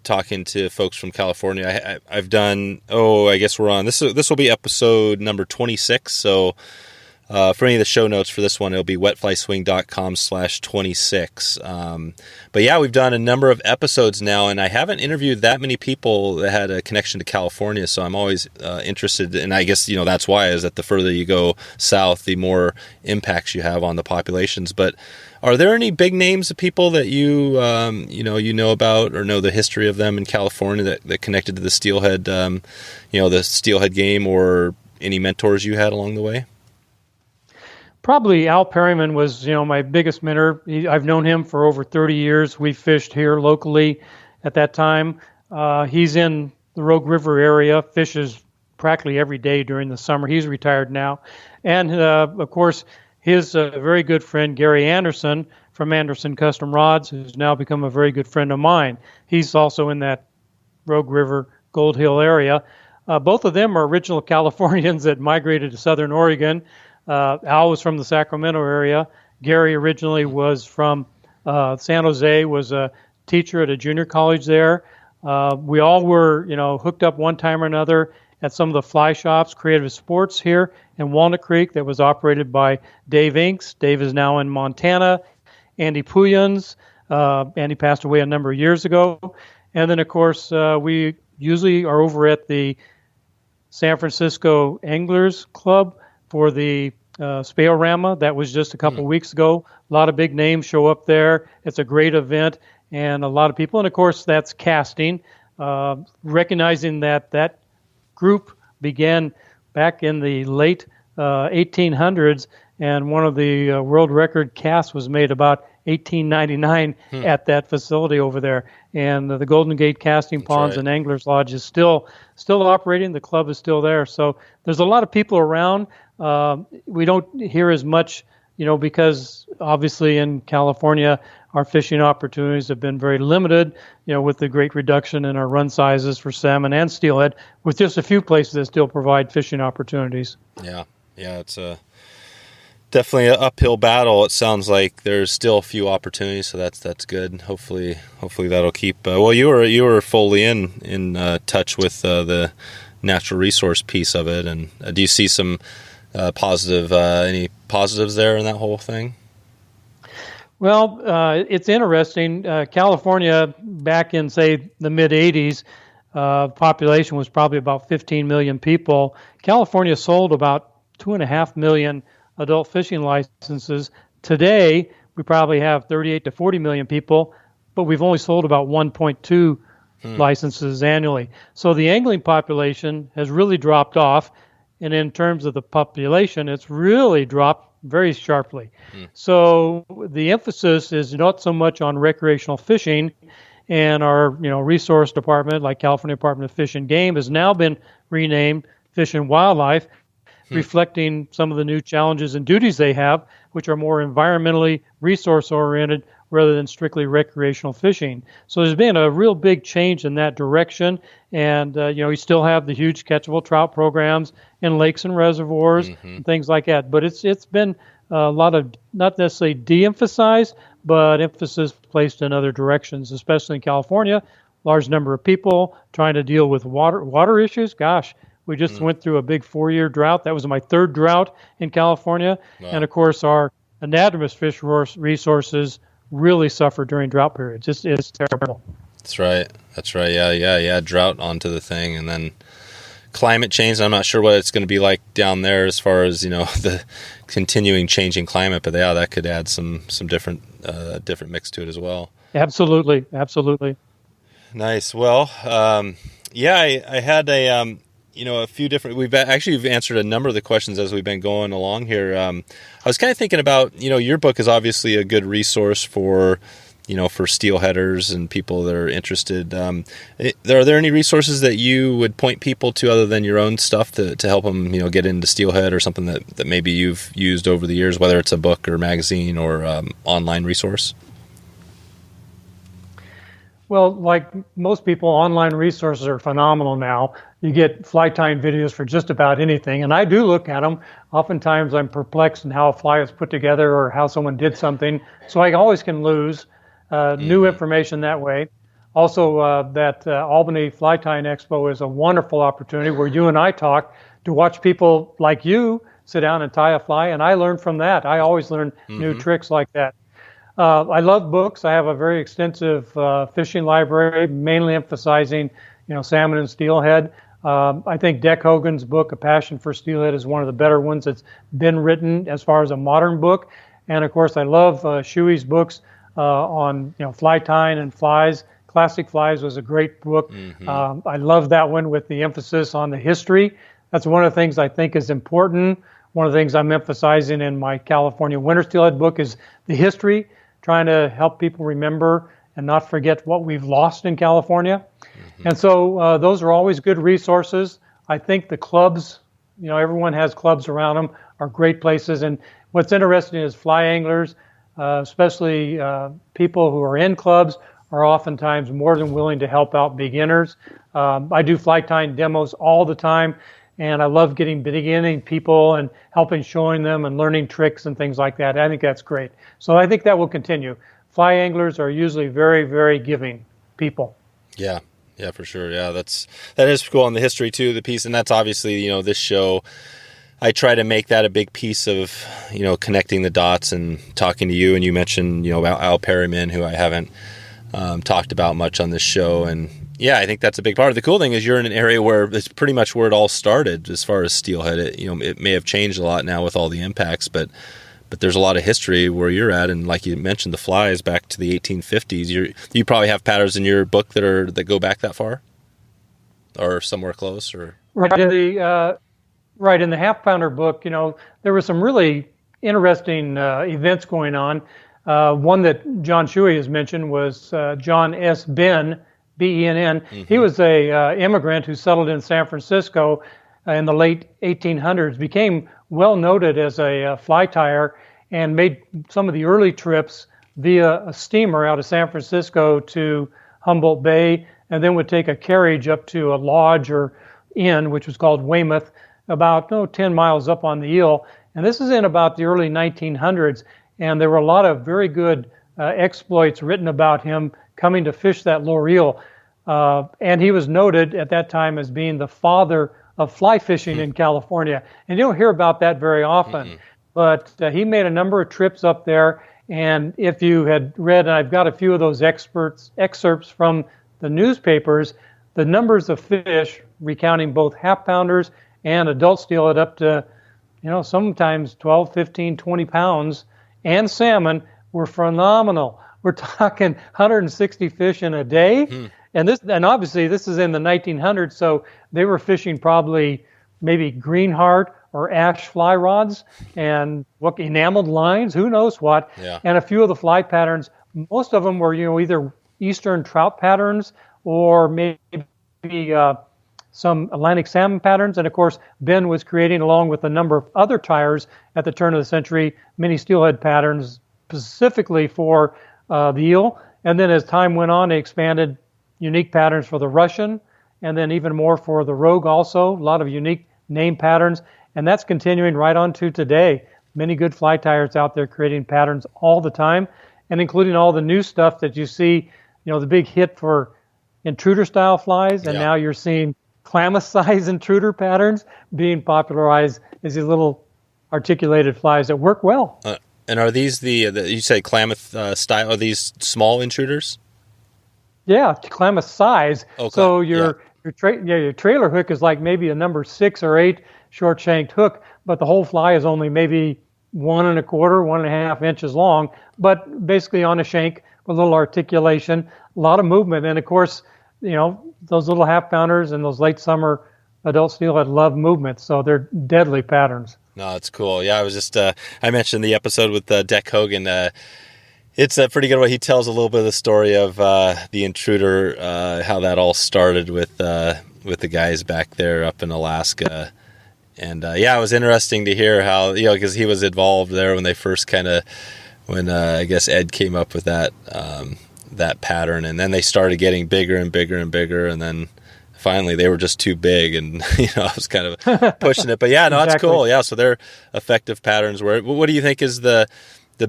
talking to folks from California. I've done. I guess we're on this. This will be episode number 26. So, for any of the show notes for this one, it'll be wetflyswing.com/26. But yeah, we've done a number of episodes now, and I haven't interviewed that many people that had a connection to California. So I'm always interested, and I guess that's why is that the further you go south, the more impacts you have on the populations. But are there any big names of people that you know about or know the history of them in California that connected to the steelhead, the steelhead game, or any mentors you had along the way? Probably Al Periman was, my biggest mentor. I've known him for over 30 years. We fished here locally at that time. He's in the Rogue River area, fishes practically every day during the summer. He's retired now. And, of course, his very good friend, Gary Anderson from Anderson Custom Rods, who's now become a very good friend of mine. He's also in that Rogue River, Gold Hill area. Both of them are original Californians that migrated to Southern Oregon. Al was from the Sacramento area. Gary originally was from San Jose, was a teacher at a junior college there. We all were, hooked up one time or another at some of the fly shops, Creative Sports here in Walnut Creek that was operated by Dave Inks. Dave is now in Montana. Andy Puyans. Andy passed away a number of years ago. And then, of course, we usually are over at the San Francisco Anglers Club for the Speorama. That was just a couple weeks ago. A lot of big names show up there. It's a great event, and a lot of people. And, of course, that's casting, recognizing that group began back in the late 1800s, and one of the world record casts was made about 1899 at that facility over there. And the Golden Gate Casting Ponds and Anglers Lodge is still operating. The club is still there. So there's a lot of people around. We don't hear as much, because obviously in California, our fishing opportunities have been very limited, with the great reduction in our run sizes for salmon and steelhead, with just a few places that still provide fishing opportunities. Yeah, it's definitely an uphill battle. It sounds like there's still a few opportunities, so that's good. Hopefully that'll keep. Well, you were fully in touch with the natural resource piece of it, and do you see some any positives there in that whole thing? Well, it's interesting. California, back in, say, the mid-'80s, population was probably about 15 million people. California sold about 2.5 million adult fishing licenses. Today, we probably have 38 to 40 million people, but we've only sold about 1.2 licenses annually. So the angling population has really dropped off, and in terms of the population, it's really dropped very sharply. So the emphasis is not so much on recreational fishing, and our resource department, like California Department of Fish and Game, has now been renamed Fish and Wildlife, reflecting some of the new challenges and duties they have, which are more environmentally resource-oriented, rather than strictly recreational fishing. So there's been a real big change in that direction. And, you still have the huge catchable trout programs in lakes and reservoirs and things like that. But it's been a lot of, not necessarily de-emphasized, but emphasis placed in other directions, especially in California. Large number of people trying to deal with water issues. Gosh, we just went through a big 4-year drought. That was my 3rd drought in California. Wow. And, of course, our anadromous fish resources really suffer during drought periods. It's terrible. That's right. Yeah. Drought onto the thing, and then climate change. I'm not sure what it's going to be like down there as far as the continuing changing climate, but yeah, that could add some different mix to it as well. Absolutely. Nice. Well, I had a few different. We've answered a number of the questions as we've been going along here. I was kind of thinking about your book is obviously a good resource for for steelheaders and people that are interested. Are there any resources that you would point people to other than your own stuff to help them, get into steelhead, or something that maybe you've used over the years, whether it's a book or magazine or online resource? Well, like most people, online resources are phenomenal now. You get fly tying videos for just about anything, and I do look at them. Oftentimes I'm perplexed in how a fly is put together or how someone did something, so I always can lose new information that way. Also, that Albany Fly Tying Expo is a wonderful opportunity where you and I talk to watch people like you sit down and tie a fly, and I learn from that. I always learn new tricks like that. I love books. I have a very extensive fishing library, mainly emphasizing, salmon and steelhead. I think Dec Hogan's book, A Passion for Steelhead, is one of the better ones that's been written as far as a modern book. And of course, I love Shuey's books on fly tying and flies. Classic Flies was a great book. I love that one with the emphasis on the history. That's one of the things I think is important. One of the things I'm emphasizing in my California Winter Steelhead book is the history, trying to help people remember and not forget what we've lost in California. And so those are always good resources. I think the clubs, everyone has clubs around them, are great places. And what's interesting is fly anglers, especially people who are in clubs, are oftentimes more than willing to help out beginners. I do fly tying demos all the time, and I love getting beginning people and helping showing them and learning tricks and things like that. I think that's great. So I think that will continue. Fly anglers are usually very, very giving people. Yeah, for sure. Yeah, that is cool. And the history too, the piece, and that's obviously, this show, I try to make that a big piece of, connecting the dots and talking to you. And you mentioned, about Al Periman, who I haven't talked about much on this show. And yeah, I think that's a big part. The cool thing is you're in an area where it's pretty much where it all started as far as steelhead. It may have changed a lot now with all the impacts, but there's a lot of history where you're at. And like you mentioned, the flies back to the 1850s. You probably have patterns in your book that go back that far, or somewhere close, or right in the half pounder book. There were some really interesting events going on. One that John Shuey has mentioned was John S. Ben, B-E-N-N. He was a immigrant who settled in San Francisco in the late 1800s, became well noted as a fly tyer, and made some of the early trips via a steamer out of San Francisco to Humboldt Bay, and then would take a carriage up to a lodge or inn, which was called Weymouth, about 10 miles up on the Eel. And this is in about the early 1900s, and there were a lot of very good exploits written about him coming to fish that lower eel. And he was noted at that time as being the father of fly fishing in California. And you don't hear about that very often. But he made a number of trips up there. And if you had read, and I've got a few of those excerpts from the newspapers, the numbers of fish, recounting both half pounders and adult steelhead up to, sometimes 12, 15, 20 pounds, and salmon, were phenomenal. We're talking 160 fish in a day. And obviously this is in the 1900s, so they were fishing probably maybe greenheart or ash fly rods and enameled lines, who knows what. Yeah. And a few of the fly patterns, most of them were either eastern trout patterns or maybe some Atlantic salmon patterns. And of course, Ben was creating, along with a number of other tyers at the turn of the century, many steelhead patterns specifically for the eel. And then as time went on, they expanded unique patterns for the Russian, and then even more for the rogue also, a lot of unique name patterns. And that's continuing right on to today. Many good fly tyers out there creating patterns all the time, and including all the new stuff that you see, the big hit for intruder style flies, and now you're seeing Klamath size intruder patterns being popularized as these little articulated flies that work well. And are these you say Klamath style? Are these small intruders? Yeah, Klamath size. Okay. So your trailer hook is like maybe a number 6 or 8 short shanked hook, but the whole fly is only maybe 1 1/4, 1.5 inches long, but basically on a shank with a little articulation, a lot of movement. And of course, those little half pounders and those late summer adult steelhead love movement, so they're deadly patterns. No, it's cool. Yeah, I was just I mentioned the episode with Dec Hogan. It's a pretty good one. He tells a little bit of the story of the intruder, how that all started with the guys back there up in Alaska. And it was interesting to hear how, because he was involved there when they first when I guess Ed came up with that pattern, and then they started getting bigger and bigger and bigger, and then finally they were just too big, and I was kind of pushing it. But Exactly. It's cool. Yeah, so they're effective patterns. What do you think is the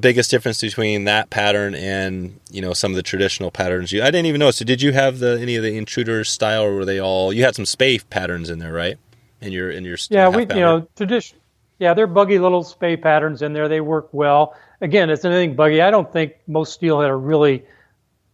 biggest difference between that pattern and some of the traditional patterns? I didn't even know. So did you have any of the intruder style, or were they all? You had some spay patterns in there, right? In your tradition. Yeah, they're buggy little spay patterns in there. They work well. Again, it's anything buggy. I don't think most steelhead are really,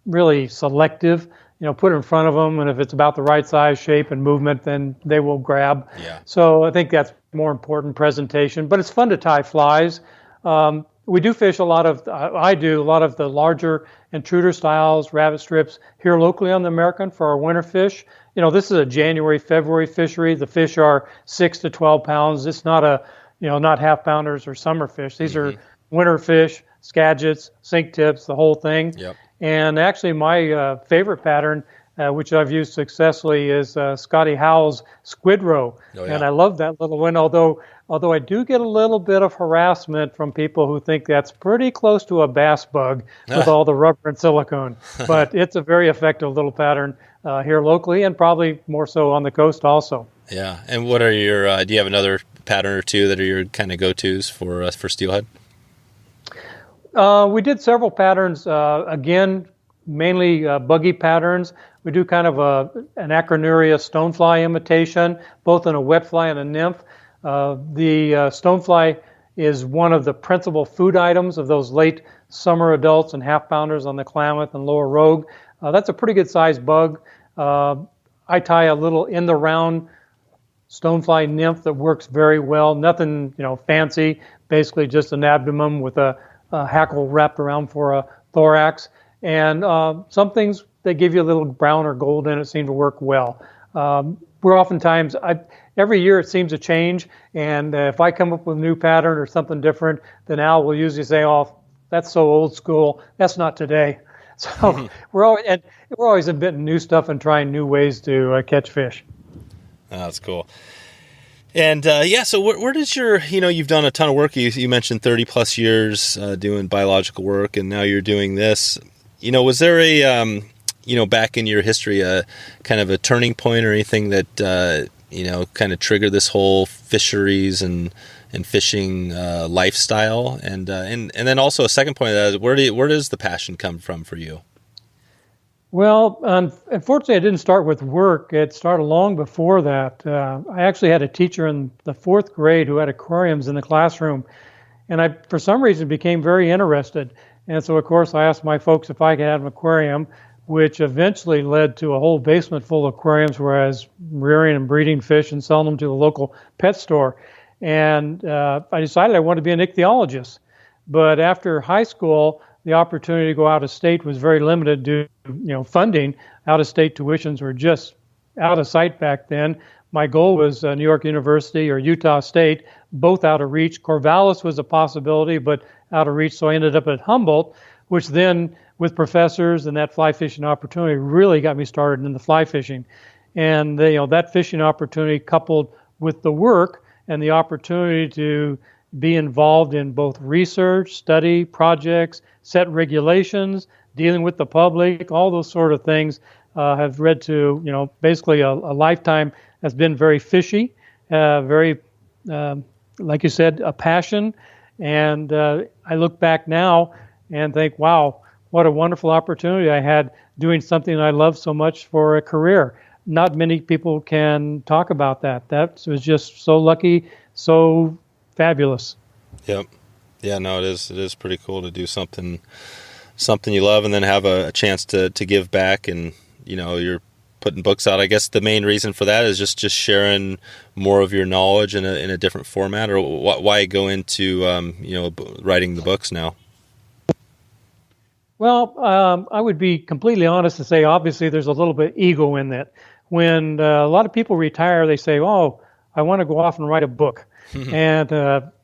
really selective. Put it in front of them, and if it's about the right size, shape, and movement, then they will grab. Yeah. So I think that's more important, presentation. But it's fun to tie flies. We do fish I do a lot of the larger intruder styles, rabbit strips here locally on the American for our winter fish. This is a January, February fishery. The fish are 6 to 12 pounds. It's not not half pounders or summer fish. These are winter fish, skagits, sink tips, the whole thing. Yep. And actually my favorite pattern, which I've used successfully, is Scotty Howell's squid roe. Oh, yeah. And I love that little one, although I do get a little bit of harassment from people who think that's pretty close to a bass bug with all the rubber and silicone. But it's a very effective little pattern here locally, and probably more so on the coast also. Yeah. And what are your, do you have another pattern or two that are your kind of go-tos for steelhead? We did several patterns, again, mainly buggy patterns. We do kind of an Acronuria stonefly imitation, both in a wet fly and a nymph. The stonefly is one of the principal food items of those late summer adults and half pounders on the Klamath and lower rogue. That's a pretty good sized bug. I tie a little in the round stonefly nymph that works very well. Nothing, fancy, basically just an abdomen with a hackle wrapped around for a thorax. And some things, they give you a little brown or gold in it, seem to work well. We're oftentimes, every year it seems to change, and if I come up with a new pattern or something different, then Al will usually say, "Oh, that's so old school. That's not today." So we're always inventing new stuff and trying new ways to catch fish. Oh, that's cool. And so where does your, you've done a ton of work. You mentioned 30 plus years doing biological work, and now you're doing this. Was there a back in your history, kind of a turning point or anything that, kind of triggered this whole fisheries and fishing lifestyle? And then also a second point of that is, where does the passion come from for you? Well, unfortunately, it didn't start with work. It started long before that. I actually had a teacher in the 4th grade who had aquariums in the classroom, and I, for some reason, became very interested. And so, of course, I asked my folks if I could have an aquarium, which eventually led to a whole basement full of aquariums where I was rearing and breeding fish and selling them to the local pet store. And I decided I wanted to be an ichthyologist. But after high school, the opportunity to go out of state was very limited due to funding. Out of state tuitions were just out of sight back then. My goal was New York University or Utah State, both out of reach. Corvallis was a possibility, but out of reach. So I ended up at Humboldt, which then, with professors and that fly fishing opportunity, really got me started in the fly fishing. And that fishing opportunity, coupled with the work and the opportunity to be involved in both research, study, projects, set regulations, dealing with the public, all those sort of things have led to, basically a lifetime that's been very fishy, very, like you said, a passion. And I look back now and think, wow, what a wonderful opportunity I had doing something I love so much for a career. Not many people can talk about that. That was just so lucky, so fabulous. Yep. Yeah, no, it is pretty cool to do something you love and then have a chance to give back. And, you're putting books out. I guess the main reason for that is just sharing more of your knowledge in a different format, or why go into, writing the books now? Well, I would be completely honest and say, obviously, there's a little bit ego in that. When a lot of people retire, they say, oh, I want to go off and write a book. And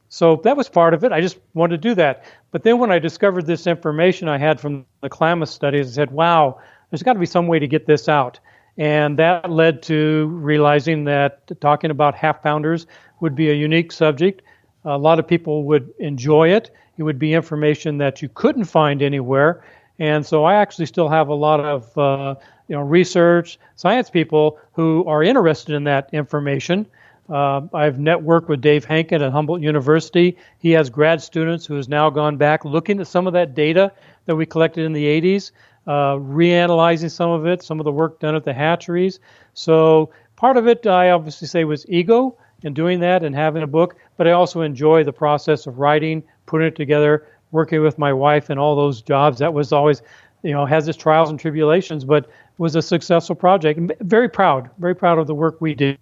so that was part of it. I just wanted to do that. But then when I discovered this information I had from the Klamath studies, I said, wow, there's got to be some way to get this out. And that led to realizing that talking about half-pounders would be a unique subject. A lot of people would enjoy it. It would be information that you couldn't find anywhere. And so I actually still have a lot of research, science people who are interested in that information. I've networked with Dave Hankin at Humboldt University. He has grad students who has now gone back looking at some of that data that we collected in the 80s, reanalyzing some of the work done at the hatcheries. So part of it, I obviously say, was ego in doing that and having a book, but I also enjoy the process of writing, putting it together, working with my wife and all those jobs. That was always, has its trials and tribulations, but was a successful project. And very proud of the work we did.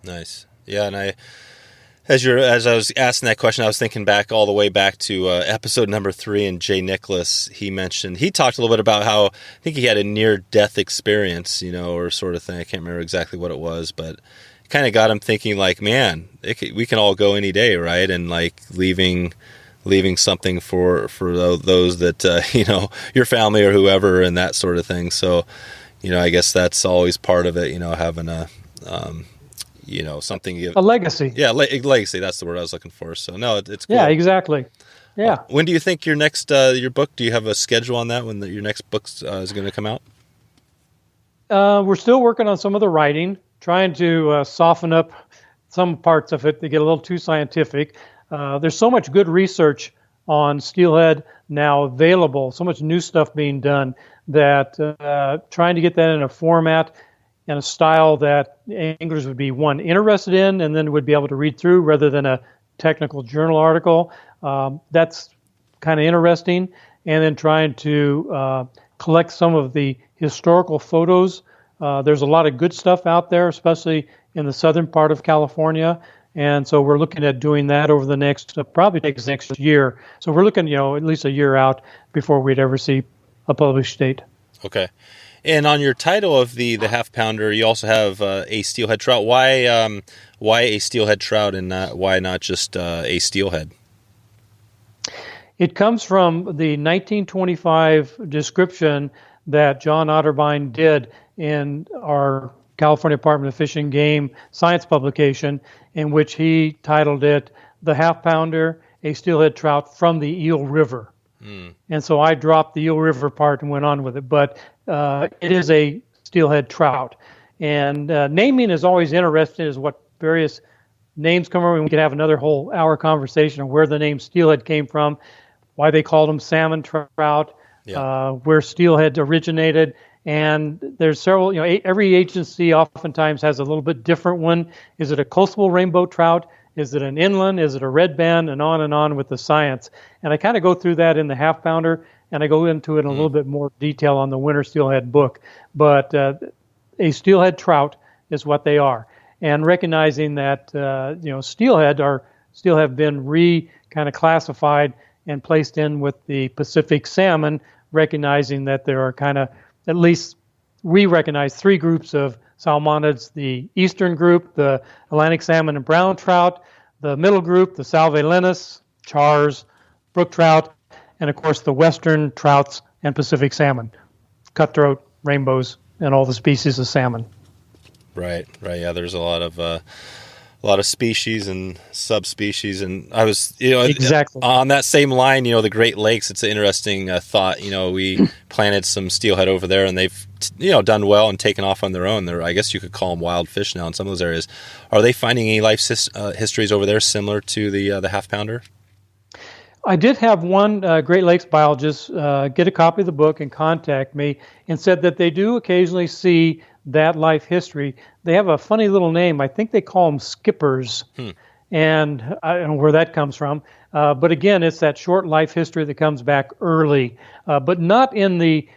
Nice. Yeah, and as I was asking that question, I was thinking back all the way back to episode number 3, and Jay Nicholas, he talked a little bit about how, I think he had a near-death experience, or sort of thing. I can't remember exactly what it was, but it kind of got him thinking, like, man, we can all go any day, right? And like leaving something for those that, your family or whoever, and that sort of thing. So, I guess that's always part of it, having a, something. A legacy. Yeah, legacy. That's the word I was looking for. So, no, it's cool. Yeah, exactly. Yeah. When do you think your next, your book, do you have a schedule on that, when your next book is going to come out? We're still working on some of the writing, trying to soften up some parts of it to get a little too scientific. There's so much good research on steelhead now available, so much new stuff being done, that trying to get that in a format and a style that anglers would be, one, interested in, and then would be able to read through rather than a technical journal article. That's kind of interesting. And then trying to collect some of the historical photos. There's a lot of good stuff out there, especially in the southern part of California. And so we're looking at doing that over the next, probably takes next year. So we're looking, at least a year out before we'd ever see a published date. Okay. And on your title of the half pounder, you also have a steelhead trout. Why a steelhead trout, and why not just a steelhead? It comes from the 1925 description that John Otterbein did in our California Department of Fish and Game science publication, in which he titled it "The Half Pounder, a Steelhead Trout from the Eel River." And so I dropped the Eel River part and went on with it. But it is a steelhead trout. And naming is always interesting, is what various names come from. We could have another whole hour conversation on where the name steelhead came from, why they called them salmon trout, where steelhead originated. And there's several, every agency oftentimes has a little bit different one. Is it a coastal rainbow trout? Is it an inland? Is it a red band? And on with the science. And I kind of go through that in the half pounder, and I go into it in a little bit more detail on the winter steelhead book. But a steelhead trout is what they are. And recognizing that, steelhead still have been kind of classified and placed in with the Pacific salmon, recognizing that there are kind of, at least we recognize, 3 groups of salmonids: the eastern group, the Atlantic salmon and brown trout; the middle group, the salvelinus, chars, brook trout; and of course the western trouts and Pacific salmon, cutthroat, rainbows, and all the species of salmon. Right. Yeah, there's a lot of species and subspecies. And I was, Exactly. on that same line, the Great Lakes, it's an interesting thought. We planted some steelhead over there, and they've, done well and taken off on their own. I guess you could call them wild fish now in some of those areas. Are they finding any life histories over there similar to the half pounder? I did have one Great Lakes biologist get a copy of the book and contact me and said that they do occasionally see that life history. They have a funny little name. I think they call them skippers. And I don't know where that comes from. But again, it's that short life history that comes back early, but not in the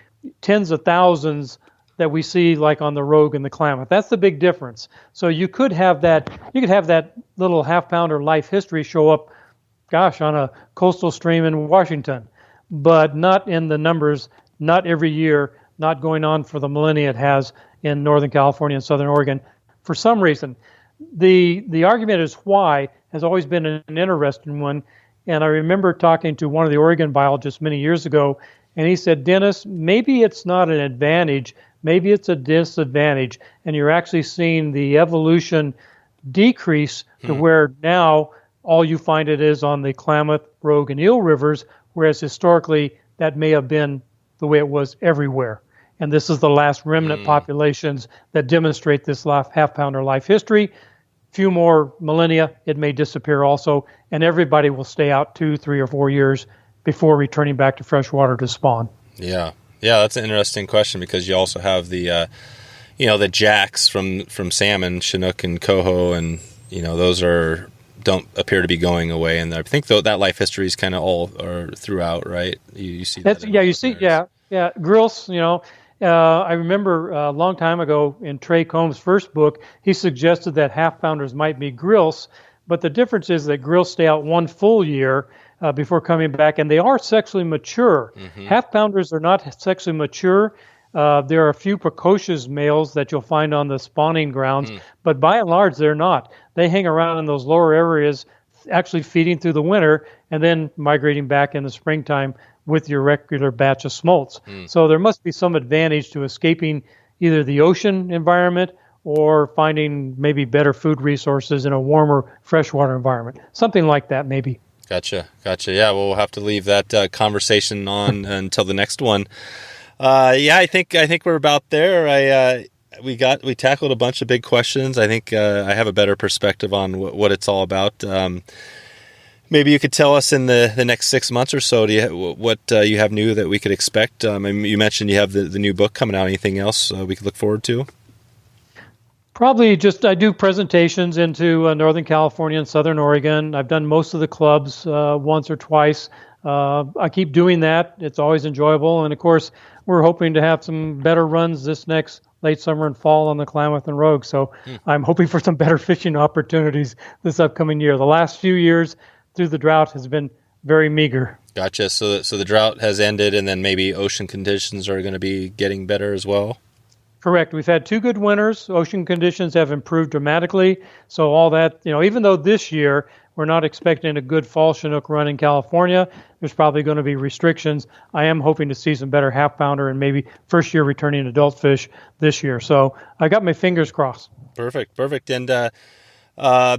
tens of thousands that we see like on the Rogue and the Klamath. That's the big difference. So you could have that little half pounder life history show up, on a coastal stream in Washington, but not in the numbers, not every year, not going on for the millennia it has in Northern California and Southern Oregon. For some reason, the argument is why has always been an interesting one. And I remember talking to one of the Oregon biologists many years ago, and he said, Dennis, maybe it's not an advantage, maybe it's a disadvantage, and you're actually seeing the evolution decrease to where now all you find it is on the Klamath, Rogue, and Eel Rivers, whereas historically that may have been the way it was everywhere. And this is the last remnant populations that demonstrate this half-pounder life history. Few more millennia, it may disappear also, and everybody will stay out 2, 3, or 4 years before returning back to freshwater to spawn. Yeah, that's an interesting question because you also have the, the jacks from salmon, Chinook and coho, and those don't appear to be going away. And I think that life history is kind of all or throughout, right? You see that. Grilse. I remember a long time ago in Trey Combs' first book, he suggested that half pounders might be grilse, but the difference is that grilse stay out 1 full year before coming back, and they are sexually mature. Half pounders are not sexually mature. There are a few precocious males that you'll find on the spawning grounds, but by and large, they're not. They hang around in those lower areas, actually feeding through the winter and then migrating back in the springtime with your regular batch of smolts. So there must be some advantage to escaping either the ocean environment or finding maybe better food resources in a warmer freshwater environment. Something like that, maybe. Gotcha. Yeah, well, we'll have to leave that conversation on until the next one. I think we're about there. We tackled a bunch of big questions. I think I have a better perspective on what it's all about. Maybe you could tell us in the next 6 months or so what you have new that we could expect. You mentioned you have the new book coming out. Anything else we could look forward to? Probably I do presentations into Northern California and Southern Oregon. I've done most of the clubs once or twice. I keep doing that. It's always enjoyable. And of course, we're hoping to have some better runs this next late summer and fall on the Klamath and Rogue. So I'm hoping for some better fishing opportunities this upcoming year. The last few years through the drought has been very meager. Gotcha. So the drought has ended, and then maybe ocean conditions are going to be getting better as well? Correct. We've had 2 good winters. Ocean conditions have improved dramatically. So all that, even though this year we're not expecting a good fall Chinook run in California, there's probably going to be restrictions. I am hoping to see some better half pounder and maybe first year returning adult fish this year. So I got my fingers crossed. Perfect. And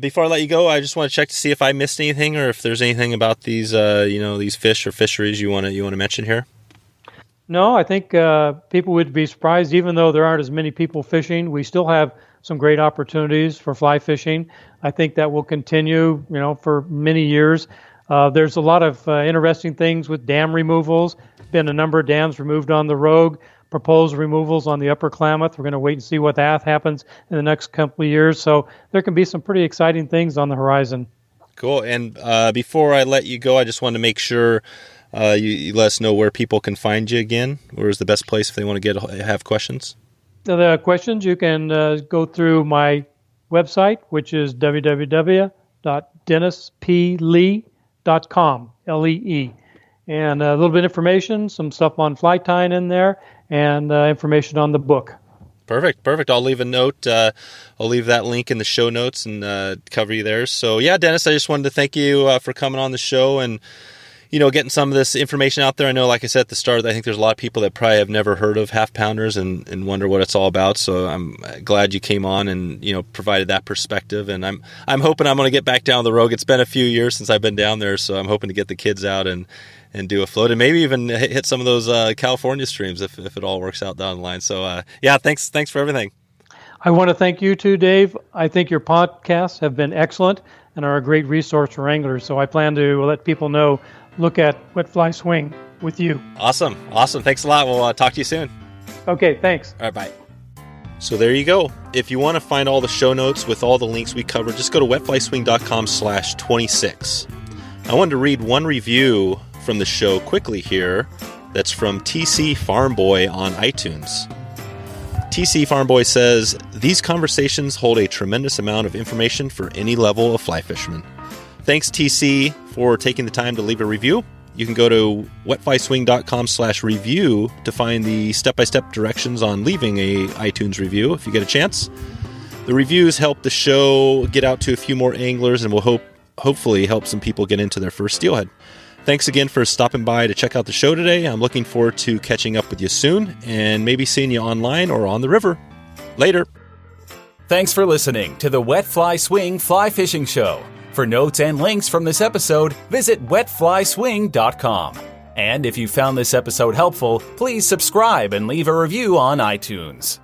before I let you go, I just want to check to see if I missed anything or if there's anything about these, these fish or fisheries you want to mention here. No, I think people would be surprised, even though there aren't as many people fishing. We still have some great opportunities for fly fishing. I think that will continue, for many years. There's a lot of interesting things with dam removals. Been a number of dams removed on the Rogue, proposed removals on the Upper Klamath. We're going to wait and see what that happens in the next couple of years. So there can be some pretty exciting things on the horizon. Cool. And before I let you go, I just want to make sure you let us know where people can find you again. Where is the best place if they want to have questions? The questions, you can go through my website, which is www.dennisple.com, Lee. And a little bit of information, some stuff on fly tying in there, and information on the book. Perfect. I'll leave a note. I'll leave that link in the show notes and cover you there. So, yeah, Dennis, I just wanted to thank you for coming on the show and getting some of this information out there. I know, like I said at the start, I think there's a lot of people that probably have never heard of half pounders and wonder what it's all about. So I'm glad you came on and, provided that perspective. And I'm hoping I'm going to get back down the road. It's been a few years since I've been down there, so I'm hoping to get the kids out and do a float and maybe even hit some of those California streams if it all works out down the line. So thanks for everything. I want to thank you too, Dave. I think your podcasts have been excellent and are a great resource for anglers. So I plan to let people know, look at Wet Fly Swing with you. Awesome. Thanks a lot. We'll talk to you soon. Okay, thanks. All right, bye. So there you go. If you want to find all the show notes with all the links we covered, just go to wetflyswing.com/26. I wanted to read one review from the show quickly here. That's from TC Farmboy on iTunes. TC Farmboy says, "These conversations hold a tremendous amount of information for any level of fly fisherman." Thanks, TC, for taking the time to leave a review. You can go to wetflyswing.com/review to find the step-by-step directions on leaving a iTunes review if you get a chance. The reviews help the show get out to a few more anglers and will hopefully help some people get into their first steelhead. Thanks again for stopping by to check out the show today. I'm looking forward to catching up with you soon and maybe seeing you online or on the river. Later. Thanks for listening to the Wet Fly Swing Fly Fishing Show. For notes and links from this episode, visit wetflyswing.com. And if you found this episode helpful, please subscribe and leave a review on iTunes.